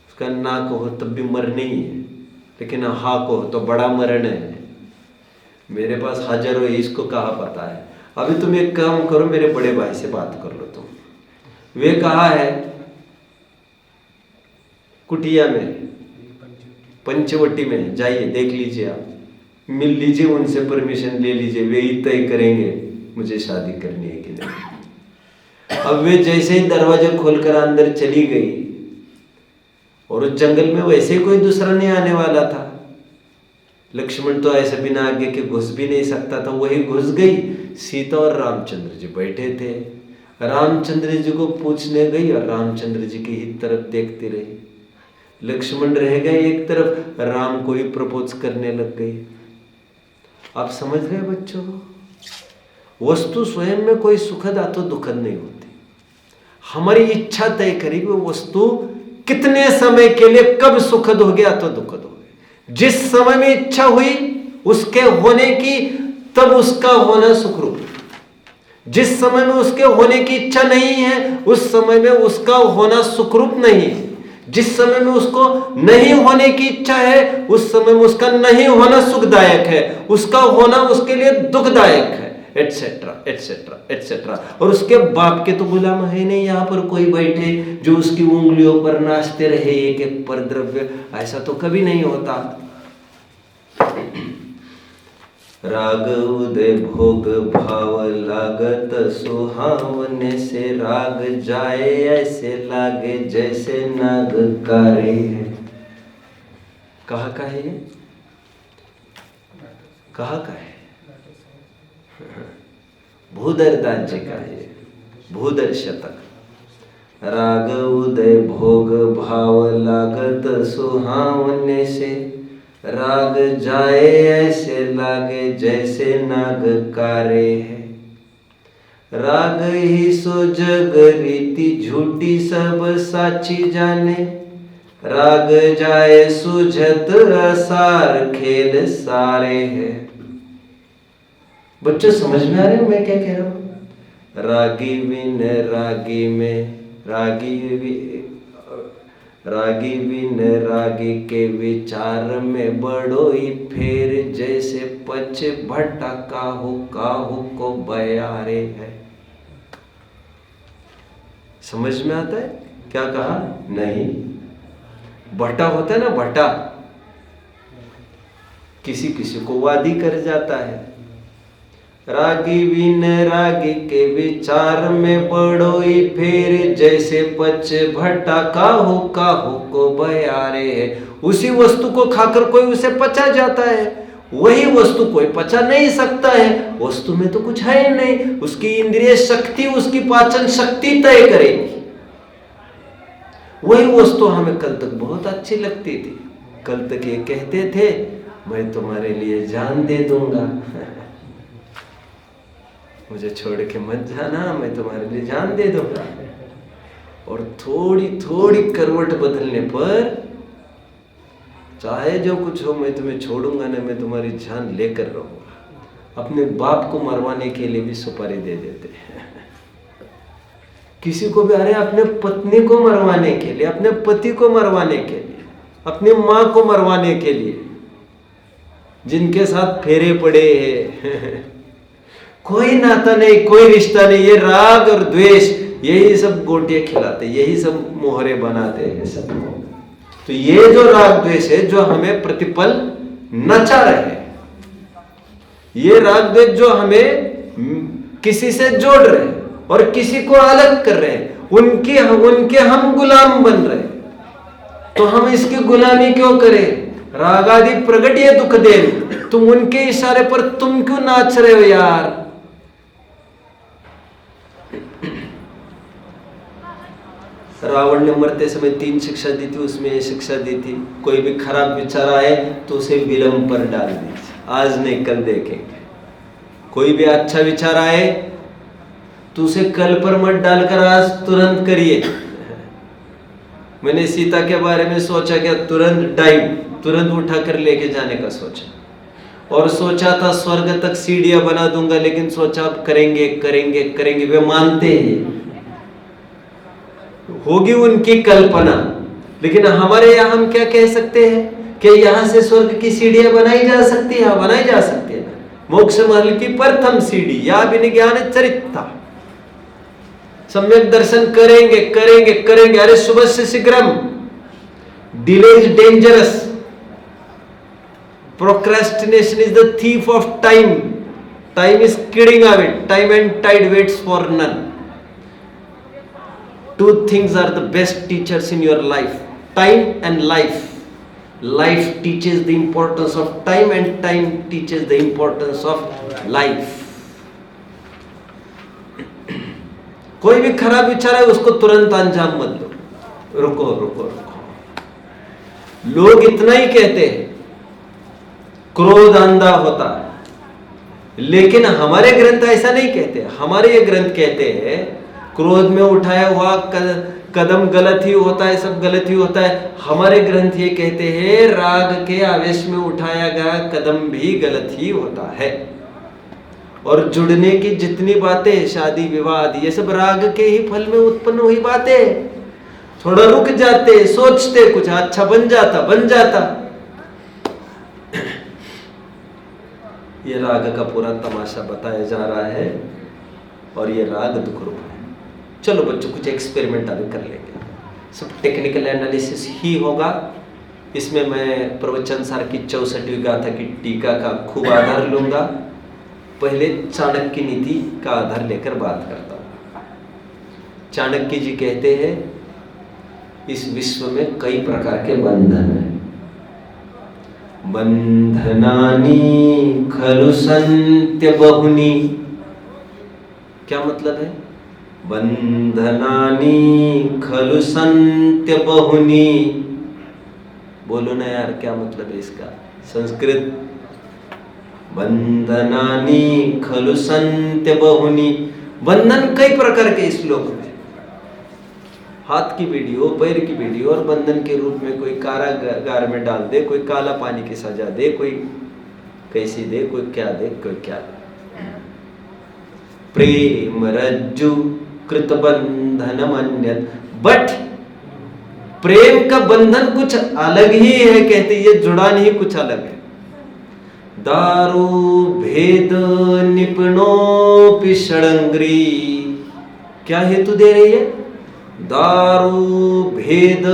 उसका ना कहो तब भी मरनी ही है, लेकिन हाँ कहो तो बड़ा मरण है। मेरे पास हजारों है, इसको कहा पता है। अभी तुम एक काम करो, मेरे बड़े भाई से बात कर लो तुम। वे कहा है कुटिया में, पंचवटी में, जाइए देख लीजिए, आप मिल लीजिए, उनसे परमिशन ले लीजिए, वे ही तय करेंगे मुझे शादी करनी है कि नहीं। अब वे जैसे ही दरवाजा खोलकर अंदर चली गई, और उस जंगल में वैसे कोई दूसरा नहीं आने वाला था। लक्ष्मण तो ऐसे बिना आगे के घुस भी नहीं सकता था, वही घुस गई। सीता और रामचंद्र जी बैठे थे। रामचंद्र जी को पूछने गई और रामचंद्र जी की ही तरफ देखती रही। लक्ष्मण रह गए एक तरफ, राम को ही प्रपोज करने लग गई। आप समझ रहे बच्चों? वस्तु स्वयं में कोई सुखद अथवा दुखद नहीं होती। हमारी इच्छा तय करेगी वो वस्तु कितने समय के लिए कब सुखद हो गया तो दुखद हो गया। जिस समय में इच्छा हुई उसके होने की, तब उसका होना सुखरूप। जिस समय में उसके होने की इच्छा नहीं है, उस समय में उसका होना सुखरूप नहीं है। जिस समय में उसको नहीं होने की इच्छा है, उस समय में उसका नहीं होना सुखदायक है, उसका होना उसके लिए दुखदायक है, एटसेट्रा एटसेट्रा एटसेट्रा। और उसके बाप के तो गुलाम है नहीं यहाँ पर कोई बैठे जो उसकी उंगलियों पर नाचते रहे एक एक पर द्रव्य, ऐसा तो कभी नहीं होता। राग उदय भोग भाव लागत सुहावने से, राग जाए ऐसे लागे जैसे नागकारी है। कहा का है ये? कहाँ का है? भूधरदास जी का है, भूधर शतक। राग उदय भोग भाव लागत सुहावने से, राग जाए ऐसे लागे जैसे नाग कारे है। राग ही सो जग रीति झूठी सब साची जाने, राग जाए सुझत असार खेल सारे है। बच्चों समझ में आ रहे हो मैं क्या कह रहा हूं? रागी बिन रागी में, रागी बिन रागी के विचार में बड़ो ही फेर, जैसे पच भट्टा काहू को बयारे है। समझ में आता है क्या कहा? नहीं, भट्टा होता है ना, भट्टा किसी किसी को वादी कर जाता है। रागी बिन रागी के विचार में बड़ो ही फेर, जैसे पच भट्टा काहू को बयारे है। उसी वस्तु को खाकर कोई उसे पचा जाता है, वही वस्तु कोई पचा नहीं सकता है। वस्तु में तो कुछ है ही नहीं, उसकी इंद्रिय शक्ति, उसकी पाचन शक्ति तय करेगी। वही वस्तु हमें कल तक बहुत अच्छी लगती थी। कल तक ये कहते थे मैं तुम्हारे लिए जान दे दूंगा, मुझे छोड़ के मत जाना, मैं तुम्हारे लिए जान दे दूंगा। और थोड़ी थोड़ी करवट बदलने पर चाहे जो कुछ हो मैं तुम्हें छोड़ूंगा ना, मैं तुम्हारी जान लेकर रहूंगा। अपने बाप को मरवाने के लिए भी सुपारी दे देते हैं। किसी को भी, अरे अपने पत्नी को मरवाने के लिए, अपने पति को मरवाने के लिए, अपनी माँ को मरवाने के लिए, जिनके साथ फेरे पड़े हैं। कोई नाता नहीं, कोई रिश्ता नहीं, ये राग और द्वेष यही सब गोटियां खिलाते, यही सब मोहरे बनाते हैं सबको। तो ये जो राग द्वेष है जो हमें प्रतिपल नचा रहे, ये राग द्वेष जो हमें किसी से जोड़ रहे और किसी को अलग कर रहे हैं, उनके हम गुलाम बन रहे। तो हम इसकी गुलामी क्यों करें? राग आदि प्रगट ये दुख दे, तुम उनके इशारे पर तुम क्यों नाच रहे हो यार? रावण ने मरते समय 3 शिक्षा दी थी, उसमें ये शिक्षा दी थी कोई भी खराब विचार आए तो उसे विलंब पर डाल दीजिए, आज नहीं कल देखेंगे। कोई भी अच्छा विचार आए तो उसे कल पर मत डालकर आज तुरंत करिए। मैंने सीता के बारे में सोचा क्या, तुरंत उठा कर लेके जाने का सोचा, और सोचा था स्वर्ग तक सीढ़ियां बना दूंगा, लेकिन सोचा अब करेंगे। वे मानते हैं, होगी उनकी कल्पना, लेकिन हमारे यहाँ हम क्या कह सकते हैं कि यहाँ से स्वर्ग की सीढ़ियां बनाई जा सकती है? बनाई जा सकती है। मोक्ष महल की प्रथम सीढ़ी या विज्ञान चरिता, सम्यक दर्शन करेंगे। अरे शुभ से शीघ्रम, delay is dangerous, procrastination is the thief of time, time is kidding away, time and tide waits for none. Two things are the best teachers in your life, time and life. Life teaches the importance of time and time teaches the importance of life. कोई भी खराब विचार है उसको तुरंत अंजाम मत दो, रुको। लोग इतना ही कहते हैं क्रोध अंधा होता है, लेकिन हमारे ग्रंथ ऐसा नहीं कहते। हमारे ये ग्रंथ कहते हैं क्रोध में उठाया हुआ कदम गलत ही होता है, सब गलत ही होता है। हमारे ग्रंथ ये कहते हैं राग के आवेश में उठाया गया कदम भी गलत ही होता है। और जुड़ने की जितनी बातें, शादी विवाह, ये सब राग के ही फल में उत्पन्न हुई बातें। थोड़ा रुक जाते, सोचते, कुछ अच्छा बन जाता। ये राग का पूरा तमाशा बताया जा रहा है और ये राग दुख रूप है। चलो बच्चों कुछ एक्सपेरिमेंट अभी कर लेंगे, सब टेक्निकल एनालिसिस ही होगा। इसमें मैं प्रवचन सार की 64वीं गाथा की टीका का खूब आधार लूंगा। पहले चाणक्य नीति का आधार लेकर बात करता हूँ। चाणक्य जी कहते हैं इस विश्व में कई प्रकार के बंधन हैं। बंधनानि खलु सन्त्य बहुनी। क्या मतलब है? बंधनानि खलु सन्त्य बहुनी। बोलो ना यार, क्या मतलब है इसका संस्कृत? बंधनानि खलु सन्त्य बहुनी। बंधन कई प्रकार के इस श्लोक में, हाथ की वीडियो, पैर की वीडियो, और बंधन के रूप में कोई कारागार में डाल दे, कोई काला पानी की सजा दे, कोई कैसी दे, कोई क्या दे, कोई क्या दे। प्रेम रज्जु कृत बंधन अन्यत्। बट प्रेम का बंधन कुछ अलग ही है, कहते ये जुड़ान ही कुछ अलग है। दारू भेद निपुणोपि षडंग्री। क्या हेतु दे रही है? दारू भेद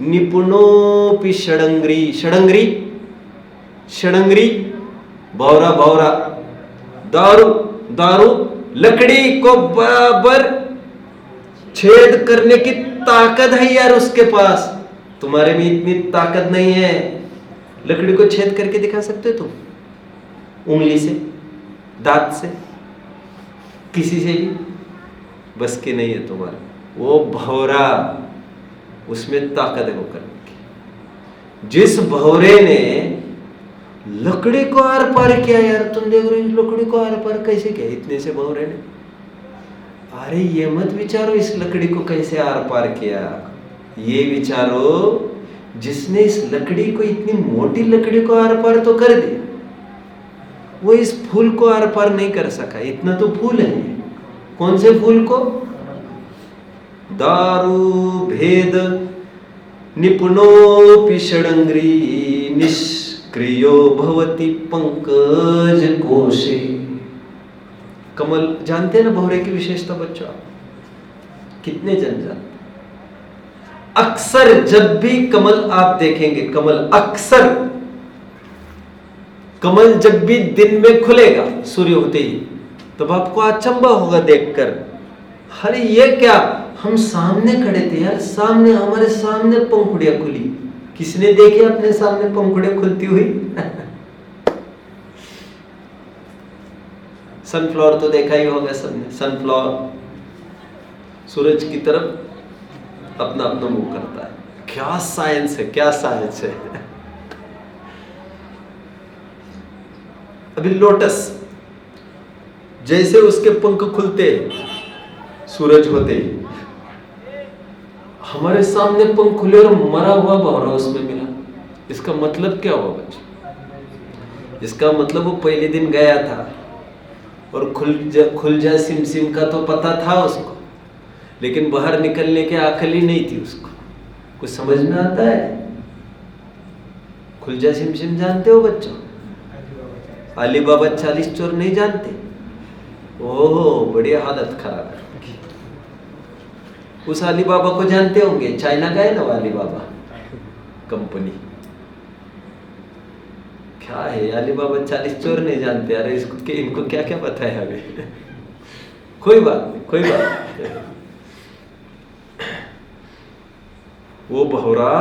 निपुणोपि षडंग्री। षडंग्री, षडंग्री भौरा, भौरा। दारू, दारू लकड़ी को बराबर छेद करने की ताकत है यार उसके पास। तुम्हारे में इतनी ताकत नहीं है। लकड़ी को छेद करके दिखा सकते हो तुम? उंगली से, दांत से, किसी से भी बस के नहीं है तुम्हारा। वो भौरा, उसमें ताकत है वो करने की। जिस भौरे ने लकड़ी को आर पार किया यार, तुम देख रहे हो लकड़ी को आर पार कैसे किया इतने से भौरे ने। अरे ये मत विचारो इस लकड़ी को कैसे आर पार किया, ये विचारो जिसने इस लकड़ी को, इतनी मोटी लकड़ी को आर पार तो कर दिया, वो इस फूल को आर पार नहीं कर सका। इतना तो फूल है। कौन से फूल को? दारू भेद निपुणोपि षडंग्री निष्क्रियो भवति पंकज कोशे। कमल जानते हैं ना भौरे की विशेषता बच्चों? कितने जन जानते? अक्सर जब भी कमल आप देखेंगे, कमल अक्सर, कमल जब भी दिन में खुलेगा सूर्य होते ही, तब आपको अचंभा होगा देखकर, अरे ये क्या, हम सामने खड़े थे यार, सामने, हमारे सामने पंखुड़ियां खुली। किसने देखी अपने सामने पंखुड़ियां खुलती हुई? सनफ्लावर तो देखा ही होगा सबने। सनफ्लावर सूरज की तरफ अपना अपना मुंह करता है। क्या साइंस है, क्या साइंस है। अभी लोटस, जैसे उसके पंख खुलते सूरज होते ही, हमारे सामने पंख खुले और मरा हुआ भौरा उसमें मिला। इसका मतलब क्या हुआ बच्चे? इसका मतलब वो पहले दिन गया था और खुल जा सिम सिम का तो पता था उसको, लेकिन बाहर निकलने की अकल ही नहीं थी उसको। कुछ समझ में आता है? खुल जा सिम सिम जानते हो बच्चों? अली बाबा 40 चोर नहीं जानते? ओहो, बड़ी हालत खराब है। उस अली बाबा को जानते होंगे, चाइना का है ना अली बाबा कंपनी। क्या है अली बाबा 40 चोर नहीं जानते? अरे इसको इनको क्या क्या पता है अभी। कोई बात नहीं, कोई बात नहीं। वो भौरा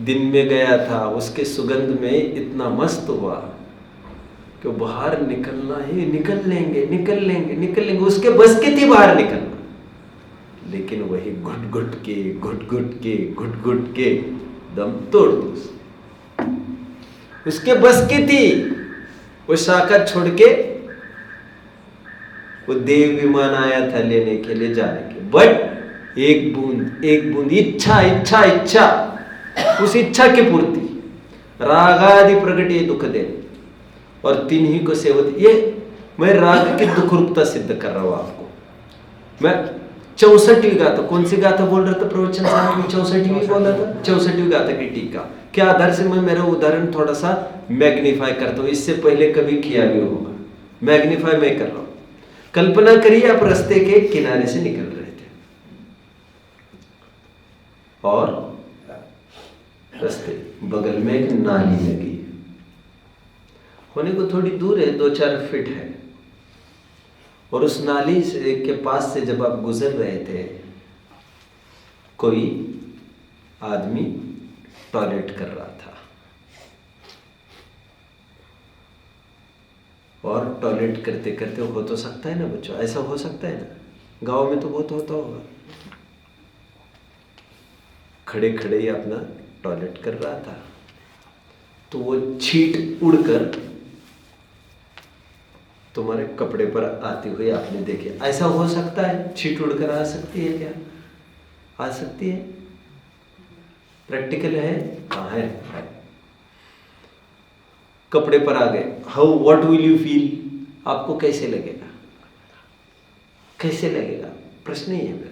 दिन में गया था, उसके सुगंध में इतना मस्त हुआ कि बाहर निकलना ही, निकल लेंगे निकल लेंगे निकल लेंगे, उसके बस की थी बाहर निकलना। लेकिन वही घुट घुट के घुट घुट के घुट घुट के दम तोड़ दी। उसके बस की थी वो शाखा छोड़ के, वो देव विमान आया था लेने के लिए, जाने के, बट एक बूंद इच्छा इच्छा इच्छा, उस इच्छा की पूर्ति, रागादि प्रगटे दुख दे और तीन ही को सेवत। ये मैं राग की दुख रूपता सिद्ध कर रहा हूं आपको। मैं 64वीं गाथा, कौन सी गाथा बोल रहा था प्रवचन साहब में? 64वीं बोल रहा था, 64वीं गाथा की टीका। क्या आधार से मैं मेरा उदाहरण थोड़ा सा मैग्नीफाई करता हूं, इससे पहले कभी किया भी होगा। मैग्नीफाई मैं कर रहा हूं। कल्पना करिए आप रास्ते के किनारे से निकल रहे थे और रास्ते बगल में एक नाली लगी, होने को थोड़ी दूर है, 2-4 फीट है, और उस नाली से के पास से जब आप गुजर रहे थे, कोई आदमी टॉयलेट कर रहा था। और टॉयलेट करते करते हो तो सकता है ना बच्चों, ऐसा हो सकता है ना, गांव में तो बहुत होता होगा। खड़े खड़े ही अपना टॉयलेट कर रहा था तो वो छींट उड़कर तुम्हारे कपड़े पर आती हुई आपने देखे। ऐसा हो सकता है? छींट उड़कर आ सकती है क्या? आ सकती है? प्रैक्टिकल है? हाँ है। कपड़े पर आ गए, how what will you feel? आपको कैसे लगेगा? कैसे लगेगा? प्रश्न ही है मेरा।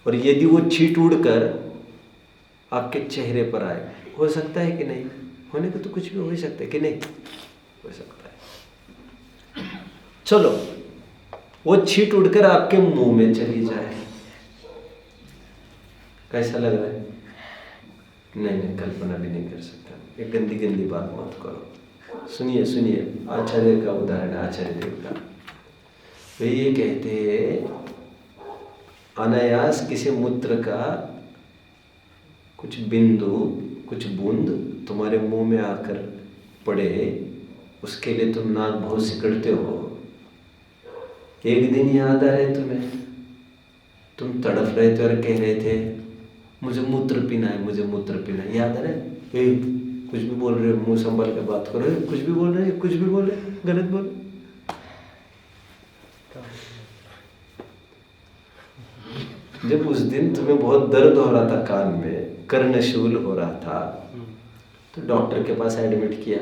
और यदि वो छींट उड़कर आपके चेहरे पर आए, हो सकता है कि नहीं? होने को तो कुछ भी हो सकता है कि नहीं? हो सकता है। चलो वो छींट उड़कर आपके मुंह में चली जाए, कैसा लग रहा है? नहीं, कल्पना भी नहीं कर सकता। एक गंदी गंदी बात मत करो। सुनिए सुनिए, आचार्य का उदाहरण, आचार्य देव का। वे ये कहते हैं, अनायास किसी मूत्र का कुछ बिंदु, कुछ बूंद तुम्हारे मुंह में आकर पड़े, उसके लिए तुम नाक बहुत सिकड़ते हो। एक दिन याद आ रहे तुम्हें, तुम तड़प रहे थे और कह रहे थे मुझे मूत्र पीना है, मुझे मूत्र पीना है। याद आ रहा है? कुछ भी बोल रहे हो, मुंह संभाल के बात करो। कुछ भी बोल रहे, कुछ भी बोल रहे, गलत बोल। जब उस दिन तुम्हें बहुत दर्द हो रहा था, कान में कर्णशूल हो रहा था, तो डॉक्टर के पास एडमिट किया।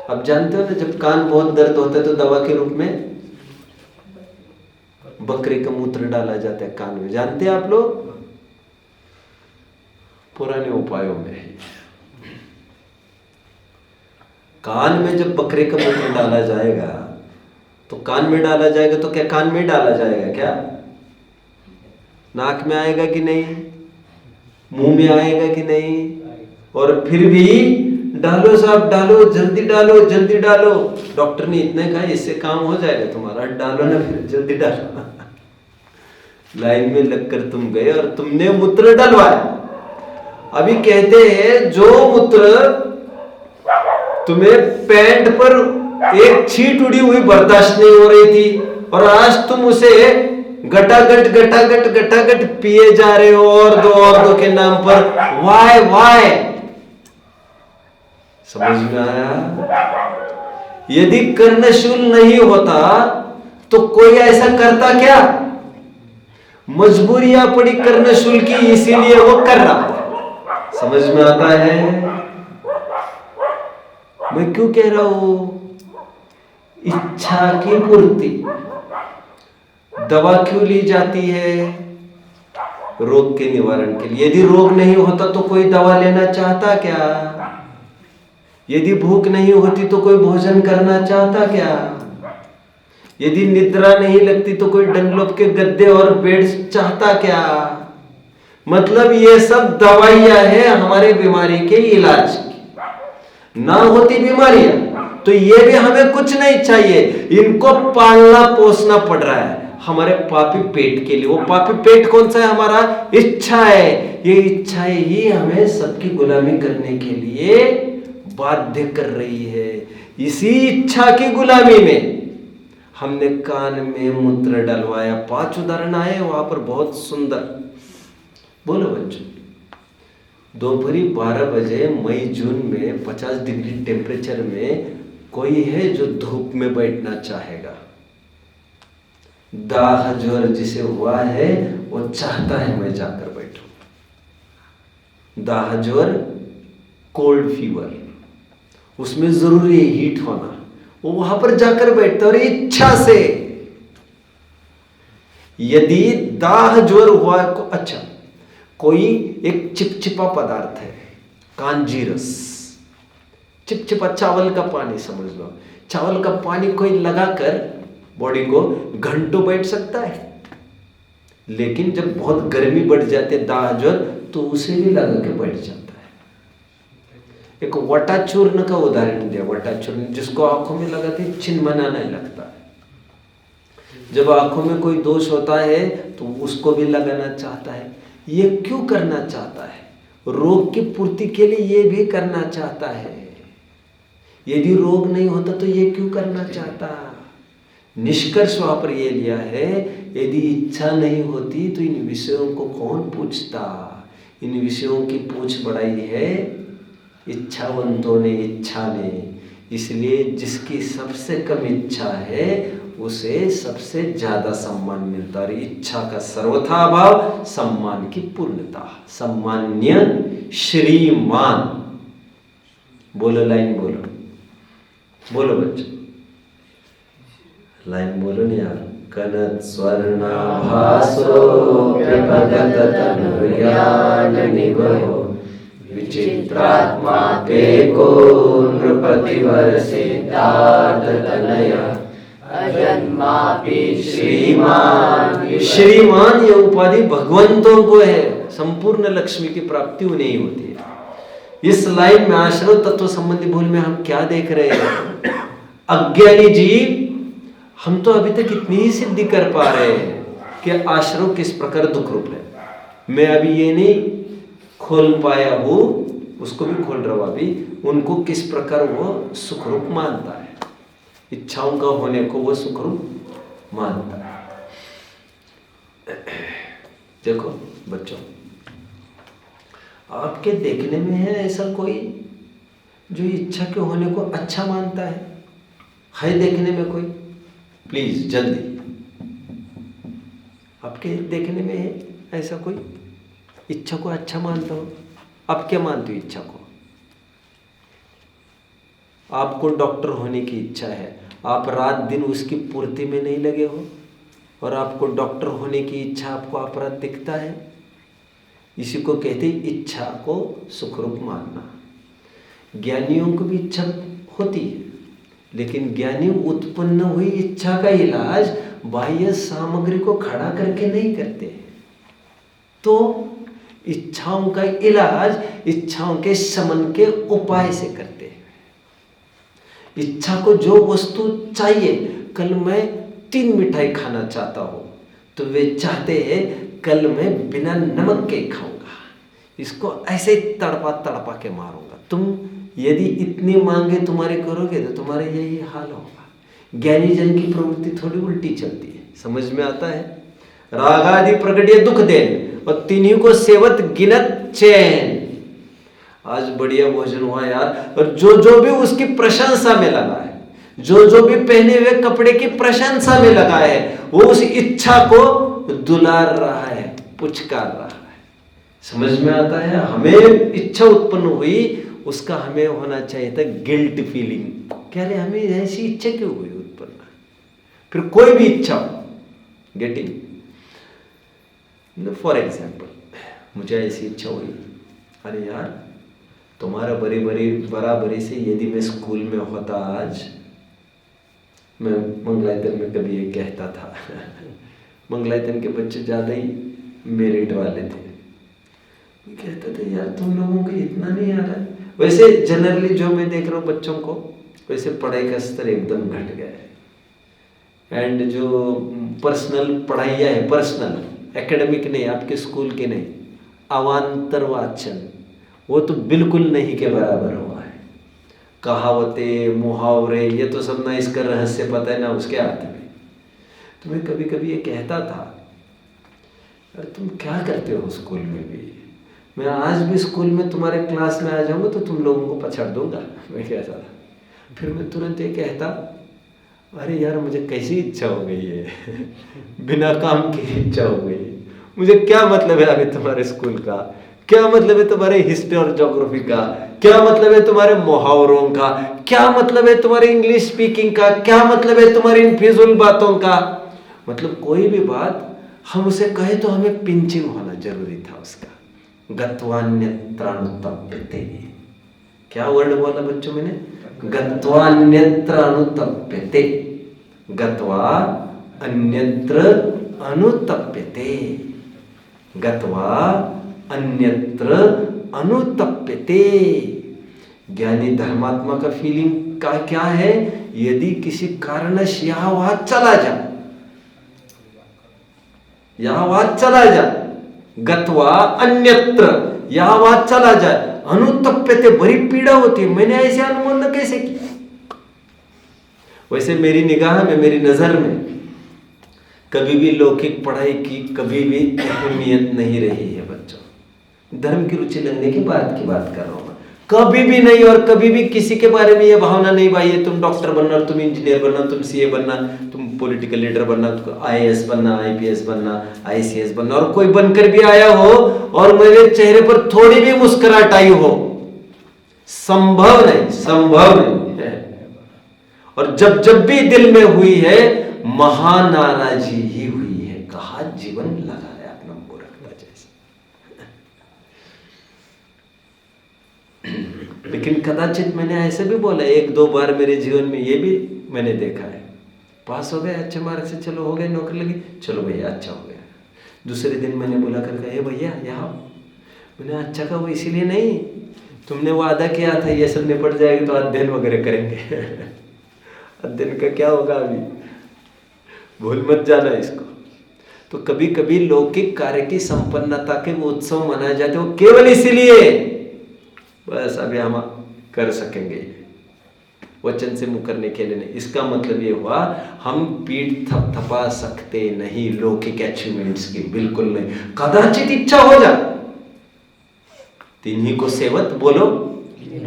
अब जानते हो ना, जब कान बहुत दर्द होता है तो दवा के रूप में बकरी का मूत्र डाला जाता है कान में। जानते हैं आप लोग? पुराने उपायों में है। कान में जब बकरे का मूत्र डाला जाएगा तो कान में डाला जाएगा, तो क्या कान में डाला जाएगा? क्या नाक में आएगा कि नहीं? मुंह में आएगा कि नहीं? और फिर भी डालो साहब, डालो, जल्दी डालो, जल्दी डालो। डॉक्टर ने इतने कहा इससे काम हो जाएगा तुम्हारा, डालो ना, फिर जल्दी डालो। लाइन में लगकर तुम गए और तुमने मूत्र डलवाया। अभी कहते हैं जो मूत्र तुम्हें पैंट पर एक छींट उड़ी हुई बर्दाश्त नहीं हो रही थी, और आज तुम उसे गटागट गटागट गटागट पिए जा रहे हो, और दो के नाम पर। वाय समझ में आया? यदि कर्णशूल नहीं होता तो कोई ऐसा करता क्या? मजबूरियां पड़ी कर्णशूल की, इसीलिए वो कर रहा। समझ में आता है मैं क्यों कह रहा हूं? इच्छा की पूर्ति। दवा क्यों ली जाती है? रोग के निवारण के लिए। यदि रोग नहीं होता तो कोई दवा लेना चाहता क्या? यदि भूख नहीं होती तो कोई भोजन करना चाहता क्या? यदि निद्रा नहीं लगती तो कोई डनलप के गद्दे और बेड चाहता क्या? मतलब ये सब दवाइयां हैं हमारे बीमारी के इलाज की। ना होती बीमारियां तो ये भी हमें कुछ नहीं चाहिए, इनको पालना पोसना पड़ रहा है हमारे पापी पेट के लिए। वो पापी पेट कौन सा है? हमारा इच्छा है। ये इच्छाएं ही हमें सबकी गुलामी करने के लिए बाध्य कर रही है। इसी इच्छा की गुलामी में हमने कान में मूत्र डलवाया। 5 उदाहरण आए वहां पर, बहुत सुंदर। बोलो बच्चों, दोपहर 12 बजे मई जून में 50 डिग्री टेम्परेचर में कोई है जो धूप में बैठना चाहेगा? दाह ज्वर जिसे हुआ है वो चाहता है मैं जाकर बैठूं। दाह ज्वर, कोल्ड फीवर, उसमें जरूरी है हीट होना, वो वहां पर जाकर बैठता है और इच्छा से। यदि दाह ज्वर हुआ को, अच्छा कोई एक चिपचिपा पदार्थ है, कांजीरस, चिपचिपा चावल का पानी समझ लो। चावल का पानी कोई लगाकर बॉडी को घंटों बैठ सकता है, लेकिन जब बहुत गर्मी बढ़ जाती है, दाह ज्वर, तो उसे भी लगा के बैठ जाता है। एक वटाचूर्ण का उदाहरण दिया। वटाचूर्ण जिसको आंखों में लगाते छिनमनाने लगता है। जब आंखों में कोई दोष होता है तो उसको भी लगाना चाहता है। ये क्यों करना चाहता है? रोग की पूर्ति के लिए ये भी करना चाहता है। यदि रोग नहीं होता तो ये क्यों करना चाहता? निष्कर्ष वहां पर ये लिया है, यदि इच्छा नहीं होती तो इन विषयों को कौन पूछता? इन विषयों की पूछ बढ़ाई है इच्छावंतों ने, इच्छा ने। इसलिए जिसकी सबसे कम इच्छा है उसे सबसे ज्यादा सम्मान मिलता है। इच्छा का सर्वथा अभाव, सम्मान की पूर्णता। सम्मान्य श्रीमान। बोलो, लाइन बोलो, बोलो बच्चों, लाइन बोलो नहीं यार। कनत स्वर्णाभासो प्रभगत तनुर्ज्ञान निभो विचित्रात्मा पेको नृपतिवर सिद्धार्थ तनय अजन्मापि श्रीमान। श्रीमान ये उपाधि भगवंतों को है, संपूर्ण लक्ष्मी की प्राप्ति उन्हें ही होती है। इस लाइन में आश्रव तत्व संबंधी भूल में हम क्या देख रहे हैं? अज्ञानी जीव हम तो अभी तक इतनी ही सिद्धि कर पा रहे हैं कि आश्रव किस प्रकार दुख रूप है। मैं अभी ये नहीं खोल पाया हूं, उसको भी खोल रहा हूं अभी, उनको किस प्रकार वो सुख रूप मानता है, इच्छाओं का होने को वो सुख रूप मानता है। देखो बच्चों, आपके देखने में है ऐसा कोई जो इच्छा के होने को अच्छा मानता है देखने में कोई? प्लीज जल्दी, आपके देखने में है ऐसा कोई इच्छा को अच्छा मानता हो? आप क्या मानते हो इच्छा को? आपको डॉक्टर होने की इच्छा है, आप रात दिन उसकी पूर्ति में नहीं लगे हो और आपको डॉक्टर होने की इच्छा आपको अपराध दिखता है। इसी को कहते हैं इच्छा को सुखरूप मानना। ज्ञानियों को भी इच्छा होती है, लेकिन ज्ञानी उत्पन्न हुई इच्छा का इलाज बाह्य सामग्री को खड़ा करके नहीं करते। तो इच्छाओं का इलाज इच्छाओं के शमन के उपाय से करते हैं। इच्छा को जो वस्तु चाहिए, कल मैं 3 मिठाई खाना चाहता हूं तो वे चाहते हैं कल मैं बिना नमक के खाऊंगा, इसको ऐसे तड़पा तड़पा के मारूंगा। तुम यदि इतनी मांगे तुम्हारी करोगे तो तुम्हारे यही हाल होगा। ज्ञानी जन की प्रवृत्ति थोड़ी उल्टी चलती है, समझ में आता है? राग आदि प्रकटिय दुख देन और तिन्हीं को सेवत गिनत चैन। आज बढ़िया भोजन हुआ यार, और जो जो भी उसकी प्रशंसा में लगा है, जो जो भी पहने हुए कपड़े की प्रशंसा में लगा है, वो उस इच्छा को दुलार रहा है, पुचकार रहा है। समझ में आता है? हमें इच्छा उत्पन्न हुई, उसका हमें होना चाहिए था गिल्ट फीलिंग। कह रहे हमें ऐसी इच्छा क्यों हुई उत्पन्न? फिर कोई भी इच्छा हो, गेटिंग फॉर एग्जाम्पल, मुझे ऐसी इच्छा हुई, अरे यार तुम्हारा बराबरी से यदि मैं स्कूल में होता आज, मैं मंगलायतन में कभी ये कहता था मंगलायतन के बच्चे ज़्यादा ही मेरिट वाले थे, कहता था यार तुम लोगों को इतना नहीं आ रहा है। वैसे जनरली जो मैं देख रहा हूँ बच्चों को, वैसे पढ़ाई का स्तर एकदम घट गया है। एंड जो पर्सनल पढ़ाइयाँ है, पर्सनल एकेडमिक नहीं, आपके स्कूल के नहीं, अवान्तर वाचन, वो तो बिल्कुल नहीं के बराबर हुआ है। कहावतें, मुहावरे, ये तो सब ना इसका रहस्य पता है ना उसके हाथ में। तो मैं कभी कभी ये कहता था, अरे तुम क्या करते हो स्कूल में भी? मैं आज भी स्कूल में तुम्हारे क्लास में आ जाऊंगा तो तुम लोगों को पछाड़ दूंगा, मैं कहता था। फिर मैं तुरंत ये कहता, अरे यार मुझे कैसी इच्छा हो गई है बिना काम की इच्छा हो गई है। मुझे क्या मतलब है अभी तुम्हारे स्कूल का, क्या मतलब है तुम्हारे हिस्ट्री और ज्योग्राफी का, क्या मतलब है तुम्हारे मुहावरों का, क्या मतलब है तुम्हारे इंग्लिश स्पीकिंग का, क्या मतलब है तुम्हारी इन फिजूल बातों का। मतलब कोई भी बात हम उसे कहे तो हमें पिंचिंग होना जरूरी था उसका। गत्वान्यत्रानुतप्यते, क्या वर्ड बोला बच्चों मैंने? गत्वान्यत्र अनुतप्यते, गत्वा अन्यत्र अनुतप्यते, गत्वा अन्यत्र अनुतप्यते। ज्ञानी धर्मात्मा का फीलिंग का क्या है? यदि किसी कारणश यहां वहां चला जा, यहां वहां चला जा, गत्वा अन्यत्र, यहां वहां चला जाए, अनुतप्यते, बड़ी पीड़ा होती है। मैंने ऐसे अनुमान कैसे की? वैसे मेरी निगाह में, मेरी नज़र में कभी भी लौकिक पढ़ाई की कभी भी अहमियत नहीं रही है बच्चों। धर्म की रुचि लगने के बाद की बात कर रहा हूँ मैं, कभी भी नहीं। और कभी भी किसी के बारे में यह भावना नहीं भाई तुम डॉक्टर बनना, तुम इंजीनियर बनना, तुम सीए बनना, तुम पॉलिटिकल लीडर बनना, तुम आईएएस बनना, आईपीएस बनना, आईसीएस बनना, और कोई बनकर भी आया हो और मेरे चेहरे पर थोड़ी भी मुस्कुराहट आई हो, संभव नहीं, संभव नहीं है। और जब जब भी दिल में हुई है महानाराजी ही हुई है। कहा जीवन लगा है अपना मूर्खता जैसे। लेकिन कदाचित मैंने ऐसे भी बोला, एक दो बार मेरे जीवन में ये भी मैंने देखा है, पास हो गए अच्छे मार्क से, चलो हो गए, नौकरी लगी, चलो भैया अच्छा हो गया। दूसरे दिन मैंने बोला करके, ये भैया यहाँ, मैंने अच्छा कहा वो इसीलिए नहीं, तुमने वादा किया था ये सब निपट जाएगा तो अध्ययन वगैरह करेंगे। अध्ययन का क्या होगा अभी, भूल मत जाना इसको। तो कभी कभी लौकिक कार्य की संपन्नता के वो उत्सव मनाए जाते हो केवल इसीलिए, बस अभी हम कर सकेंगे, वचन से मुकरने के लिए नहीं। इसका मतलब ये हुआ हम पीठ थपथपा सकते नहीं लौकिक अचीवमेंट्स की, बिल्कुल नहीं। कदाचित इच्छा हो जा, तिन्हीं को सेवत बोलो,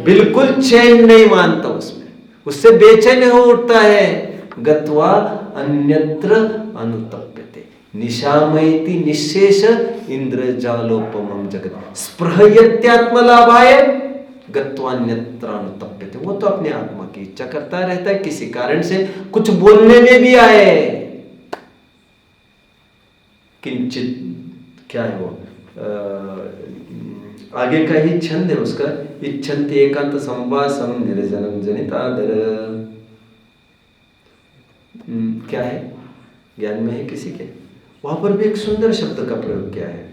बिल्कुल चैन नहीं मानता उसमें, उससे बेचैन हो उठता है। गत्वा अन्यत्र अनुतप्यते निशामयति निशेष इंद्रजालोपमं जगत स्पृहयत्यात्मलाभाय गत्वा अन्यत्र अनुतप्यते। वो तो अपने आत्मा की इच्छा करता रहता है, किसी कारण से कुछ बोलने में भी आए, किंचित क्या है वो आगे का ही छंद है उसका, इच्छन्ति एकांत संवासम निर्जनम जनितादर, क्या है ज्ञान में है किसी के, वहां पर भी एक सुंदर शब्द का प्रयोग किया है।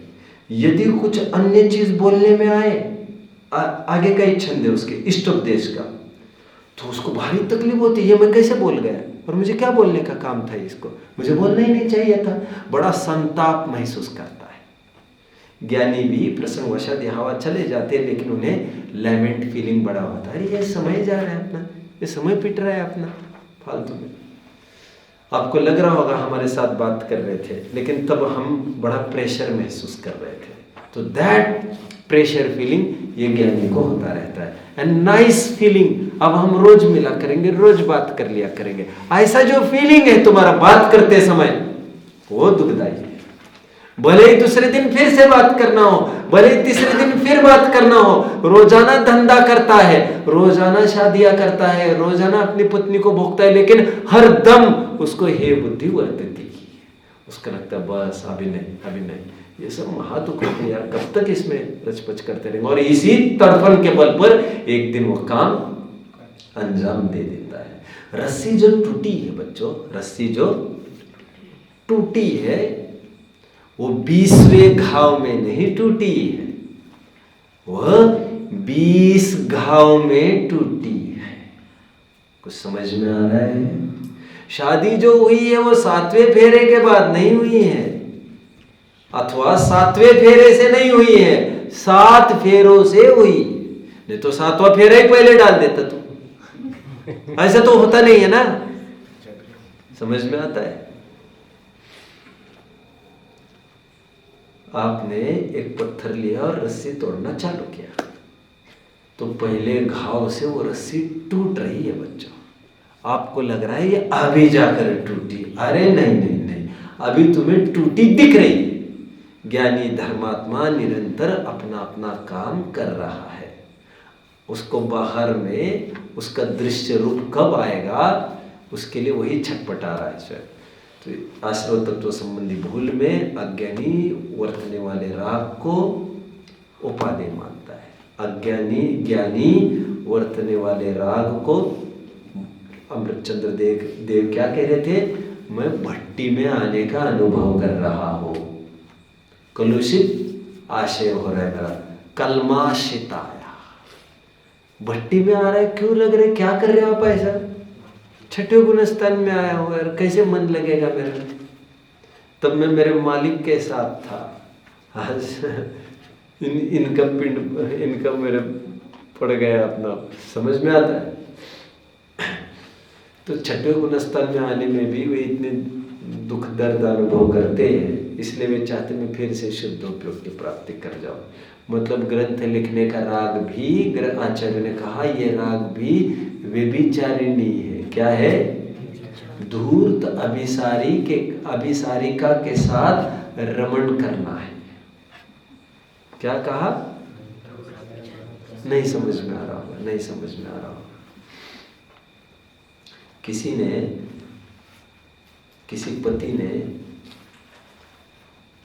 यदि कुछ अन्य चीज बोलने में आए, आगे का ही छंद है उसके इष्टोपदेश का, तो उसको भारी तकलीफ होती है, ये मैं कैसे बोल गया और मुझे क्या बोलने का काम था, इसको मुझे बोलना ही नहीं चाहिए था, बड़ा संताप महसूस करता है। ज्ञानी भी प्रसंगवशात हवा चले जाते हैं, लेकिन उन्हें लेमेंट फीलिंग बड़ा होता है, ये समय जा रहा है अपना, ये समय पिट रहा है अपना फालतू में। आपको लग रहा होगा हमारे साथ बात कर रहे थे, लेकिन तब हम बड़ा प्रेशर महसूस कर रहे थे, तो दैट प्रेशर फीलिंग ये ज्ञानी को होता रहता है। एंड नाइस फीलिंग अब हम रोज मिला करेंगे, रोज बात कर लिया करेंगे। ऐसा जो फीलिंग है तुम्हारा बात करते समय, वो दुखदाई है। भले ही दूसरे दिन फिर से बात करना हो, भले ही तीसरे दिन फिर बात करना हो, रोजाना धंधा करता है, रोजाना शादियां करता है, रोजाना अपनी पत्नी को भोगता है, लेकिन हर दम उसको हे बुद्धि वर्तती, उसका लगता है बस अभी नहीं, अभी नहीं। ये सब महादुख होते यार, कब तक इसमें रचपच करते रहेंगे। और इसी तड़फन के बल पर एक दिन वो काम अंजाम दे देता है। रस्सी जो टूटी है बच्चों, रस्सी जो टूटी है वो 20वें घाव में नहीं टूटी है, वह 20 घाव में टूटी है। कुछ समझ में आ रहा है? शादी जो हुई है वो 7वें फेरे के बाद नहीं हुई है, अथवा 7वें फेरे से नहीं हुई है, 7 फेरों से हुई। नहीं तो 7वां फेरा ही पहले डाल देता तू, ऐसा तो होता नहीं है ना। समझ में आता है? आपने एक पत्थर लिया और रस्सी तोड़ना चालू किया, तो पहले घाव से वो रस्सी टूट रही है बच्चों। आपको लग रहा है ये अभी जाकर टूटी, अरे नहीं नहीं नहीं, अभी तुम्हें टूटी दिख रही है। ज्ञानी धर्मात्मा निरंतर अपना अपना काम कर रहा है, उसको बाहर में उसका दृश्य रूप कब आएगा उसके लिए वही छटपटा रहा है। तो आश्रव तत्व संबंधी भूल में अज्ञानी वर्तने वाले राग को उपादेय मानता है। अज्ञानी ज्ञानी वर्तने वाले राग को, अमृतचंद्र देव क्या कह रहे थे, मैं भट्टी में आने का अनुभव कर रहा हूं, कलुषित आशय हो रहा है मेरा, कलमाशित आया, भट्टी में आ रहा है, क्यों लग रहा है, क्या कर रहे हो आप ऐसा, छठे गुणस्थान में आया हुआ है, कैसे मन लगेगा मेरा। तब मैं मेरे मालिक के साथ था, आज इनका पिंड, इनका मेरे पड़ गया अपना। समझ में आता है? तो छठवें गुणस्थल में आने में भी वे इतने दुख दर्द अनुभव करते हैं, इसलिए वे चाहते मैं फिर से शुद्धोपयोग की प्राप्ति कर जाऊं। मतलब ग्रंथ लिखने का राग भी, आचार्य ने कहा ये राग भी व्यभिचारिणी है। क्या है? धूर्त अभिसारिका के साथ रमण करना है। क्या कहा? नहीं समझ में आ रहा होगा, नहीं समझ में आ रहा होगा। किसी पति ने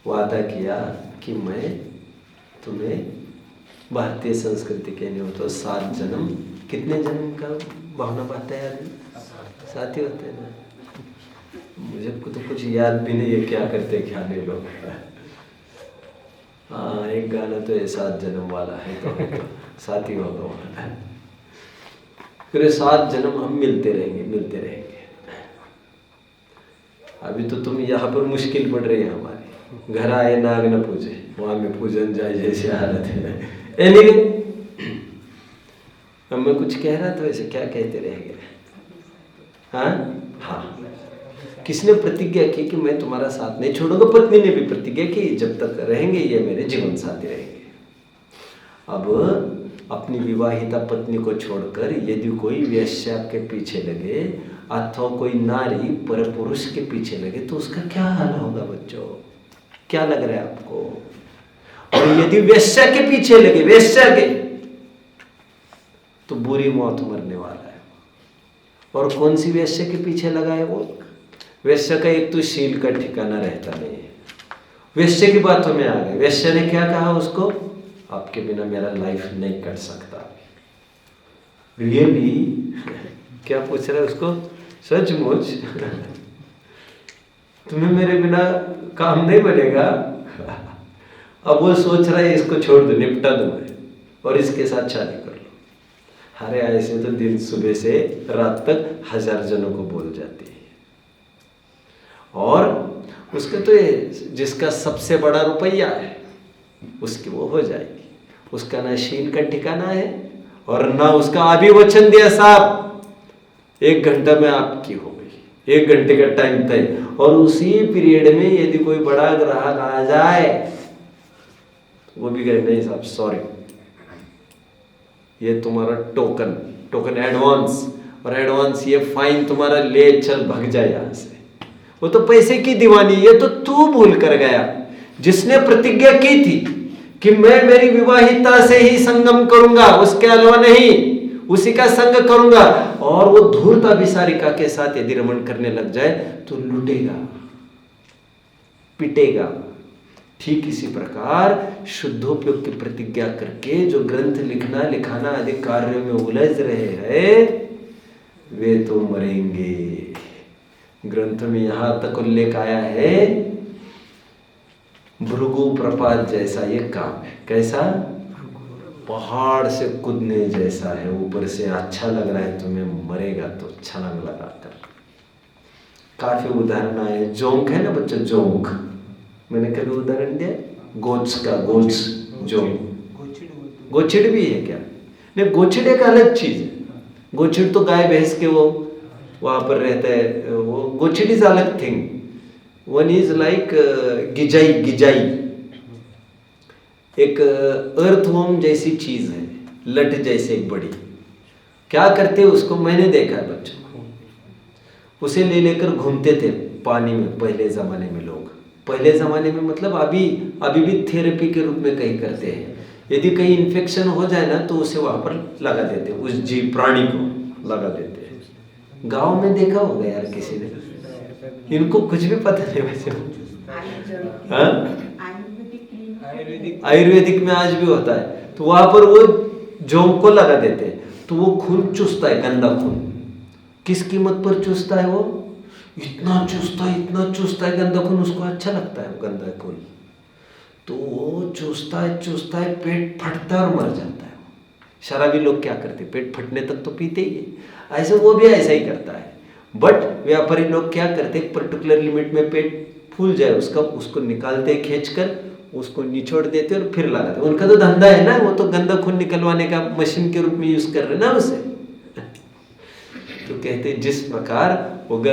वादा किया कि मैं तुम्हें, भारतीय संस्कृति के नहीं हो तो 7 जन्म, कितने जन्म का भावना बात है आदमी? 7 ही होते हैं ना। मुझे तो कुछ याद भी नहीं है क्या करते क्या नहीं लोग। हाँ, एक गाना तो ये 7 जन्म वाला है, तो 7 ही होगा। फिर 7 जन्म हम मिलते रहेंगे। अभी तो तुम यहाँ पर मुश्किल पड़ रही है हमारी, घर आए नाग न पूजे, वहां में पूजन जाए जैसी हालत है। एनीवे, अब मैं कुछ कह रहा था, वैसे क्या कहते रह गए? हाँ, किसने प्रतिज्ञा की कि मैं तुम्हारा साथ नहीं छोड़ूंगा? पत्नी ने भी प्रतिज्ञा की, जब तक रहेंगे ये मेरे जीवन साथी रहेंगे। अब अपनी विवाहिता पत्नी को छोड़कर यदि कोई वेश्या के पीछे लगे अथवा कोई नारी पर पुरुष के पीछे लगे तो उसका क्या हाल होगा बच्चों? क्या लग रहा है आपको? और यदि वेश्या के पीछे लगे, वेश्या के, तो बुरी मौत मरने वाला है। और कौन सी वेश्या के पीछे लगा है वो? वेश्या का एक तो शील का ठिकाना रहता नहीं है। वेश्या की बातों में आ गए। वेश्या ने क्या कहा उसको? आपके बिना मेरा लाइफ नहीं कट सकता। रियली? क्या पूछ रहा है उसको? सचमुच तुम्हें मेरे बिना काम नहीं बनेगा? अब वो सोच रहा है इसको छोड़ दो, निपटा दो मैं और इसके साथ शादी कर लो। अरे ऐसे तो दिन सुबह से रात तक 1000 जनों को बोल जाती है। और उसका तो ये जिसका सबसे बड़ा रुपया है उसकी वो हो जाएगी। उसका ना शील का ठिकाना है और ना उसका अभिवचन दिया साहब 1 घंटा में आपकी हो गई, 1 घंटे का टाइम तय। और उसी पीरियड में यदि कोई बड़ा ग्राहक आ जाए वो भी कहे नहीं साहब सॉरी, ये तुम्हारा टोकन एडवांस, और एडवांस ये फाइन तुम्हारा, ले चल भग जाए यहां से। वो तो पैसे की दीवानी। ये तो तू भूल कर गया जिसने प्रतिज्ञा की थी कि मैं मेरी विवाहिता से ही संगम करूंगा, उसके अलावा नहीं, उसी का संग करूंगा। और वो धूर्त अभिसारिका के साथ यदि रमण करने लग जाए तो लुटेगा, पिटेगा। ठीक इसी प्रकार शुद्धोपयोग की प्रतिज्ञा करके जो ग्रंथ लिखना लिखाना आदि कार्यों में उलझ रहे हैं वे तो मरेंगे। ग्रंथ में यहां तक उल्लेख आया है भृगु प्रपात जैसा ये काम है। कैसा? पहाड़ से कूदने जैसा है। ऊपर से अच्छा लग रहा है तुम्हें, मरेगा तो छलांग लगाकर। काफी उदाहरण आए। जोंक है ना बच्चा, जोंक मैंने कभी उदाहरण दिया? गोच का, गोच जोंक। गोचिड़ भी है क्या? नहीं, गोचिड़ एक अलग चीज है। गोचिड़ तो गाय भैंस के वो वहां पर रहता है। वो गोचिड़ इज अलग थिंग। वन इज लाइक गिजाई एक अर्थवर्म जैसी चीज है, लट जैसे एक बड़ी। क्या करते उसको मैंने देखा है बच्चों को, उसे ले लेकर घूमते थे पानी में पहले जमाने में लोग। पहले ज़माने में मतलब अभी भी थेरेपी के रूप में कहीं करते हैं। यदि कहीं इन्फेक्शन हो जाए ना तो उसे वहाँ पर लगा देते हैं, उस जीव प्राणी को लगा देते हैं। गांव में देखा होगा यार किसी ने, इनको कुछ भी पता नहीं वैसे। आयुर्वेदिक में आज भी होता है, तो वहाँ पर वो जोंक को लगा देते हैं तो वो खून चूसता है, गंदा खून। किस कीमत पर चूसता है वो? इतना चूसता है गंदा खून, उसको अच्छा लगता है वो गंदा खून, तो वो चूसता है, पेट फटता है और मर जाता है। शराबी लोग क्या करते, पेट फटने तक तो पीते ही है, ऐसे वो भी ऐसा ही करता है। बट व्यापारी लोग क्या करते, एक पर्टिकुलर लिमिट में पेट फूल जाए उसको निकालते खींच कर, उसको निचोड़ देते और फिर लगाते। उनका तो धंधा है ना, वो तो गंदा खून निकलवाने का मशीन के रूप में यूज कर रहे ना उसे। तो कहते जिस प्रकार वो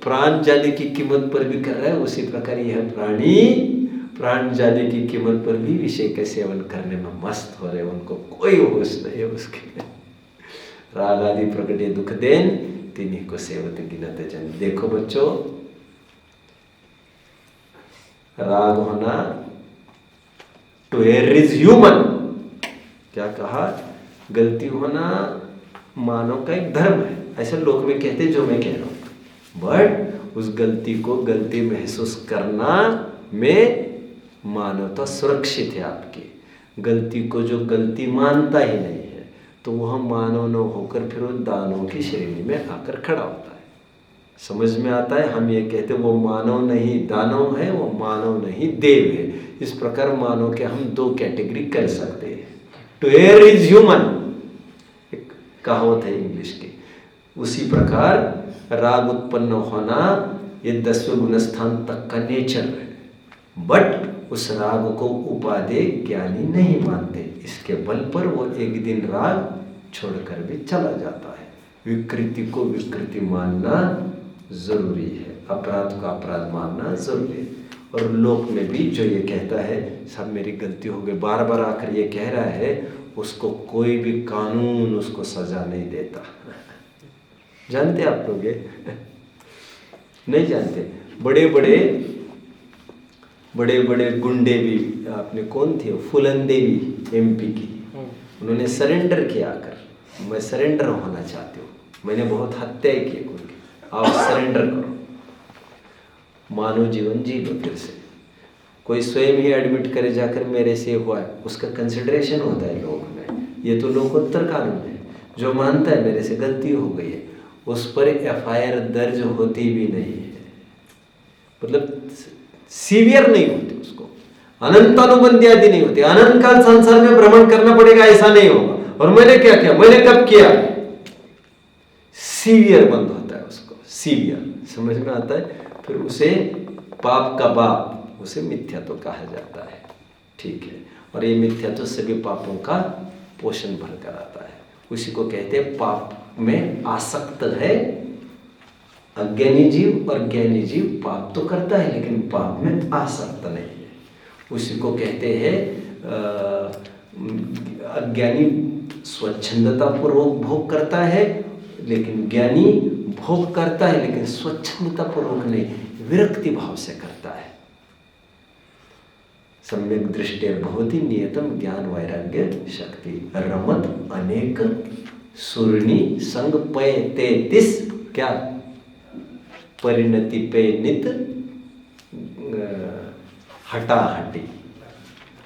प्राण जाने की कीमत पर भी कर रहा है, उसी प्रकार यह प्राणी प्राण जाने की कीमत पर भी विषय का सेवन करने में मस्त हो रहे, उनको कोई होश नहीं है उसके। राग आदि प्रकटे दुख देन तिन्हीं को सेवत गिनत जन। देखो बच्चों, राग होना टू एयर इज ह्यूमन, क्या कहा, गलती होना मानव का एक धर्म है, ऐसे लोग में कहते जो मैं कह रहा हूं। बट उस गलती को गलती महसूस करना में मानवता सुरक्षित है आपकी। गलती को जो गलती मानता ही नहीं है तो वह मानव न होकर फिर वो दानव की श्रेणी में आकर खड़ा होता है। समझ में आता है? हम ये कहते वो मानव नहीं दानव है, वो मानव नहीं देव है। इस प्रकार मानव के हम दो कैटेगरी कर सकते हैं। टू एयर इज ह्यूमन, एक कहावत है इंग्लिश की। उसी प्रकार राग उत्पन्न होना ये 10वें गुण स्थान तक का नेचर है। बट उस राग को उपादेय ज्ञानी नहीं मानते, इसके बल पर वो एक दिन राग छोड़कर भी चला जाता है। विकृति को विकृति मानना जरूरी है, अपराध को अपराध मानना जरूरी है। और लोक में भी जो ये कहता है सब मेरी गलती हो गई, बार बार आकर ये कह रहा है, उसको कोई भी कानून उसको सजा नहीं देता। जानते आप लोग ये? नहीं जानते। बड़े बड़े गुंडे भी, आपने कौन थे, फूलन देवी एमपी की, उन्होंने सरेंडर किया आकर, मैं सरेंडर होना चाहती हूँ, मैंने बहुत हत्याएं की उनकी, आप सरेंडर करो, मानव जीवन जी लो फिर से। कोई स्वयं ही एडमिट करे जाकर मेरे से हुआ है, उसका कंसिडरेशन होता है लोग में। ये तो लोकोत्तर कानून है। जो मानता है मेरे से गलती हो गई है, उस पर एफआईआर दर्ज होती भी नहीं है, मतलब सीवियर नहीं होती, उसको अनंत अनुबंधी आदि नहीं होती, अनंत काल संसार में भ्रमण करना पड़ेगा ऐसा नहीं होगा। और मैंने क्या किया, मैंने कब किया, सीवियर बंद होता है उसको, सीवियर, समझ में आता है? फिर उसे पाप का बाप, उसे मिथ्यात्व कहा जाता है। ठीक है, और ये मिथ्यात्व सभी पापों का पोषण भर कर आता है। उसी को कहते हैं पाप में आसक्त है अज्ञानी जीव, और ज्ञानी जीव पाप तो करता है लेकिन पाप में आसक्त नहीं है। उसी को कहते हैं अज्ञानी स्वच्छंदता पूर्वक भोग करता है, लेकिन ज्ञानी भोग करता है लेकिन स्वच्छंदता पूर्वक नहीं, विरक्ति भाव से करता है। सम्यक दृष्टि बहुत ही नियतम ज्ञान वैराग्य शक्ति रमत अनेक सुरनी संग पय तेतिस, क्या परिणति पे नित हटाहटी।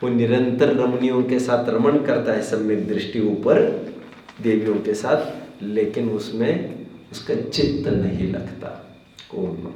वो निरंतर रमणियों के साथ रमण करता है सम्यक दृष्टि ऊपर देवियों के साथ, लेकिन उसमें उसका चित्त नहीं लगता। ओम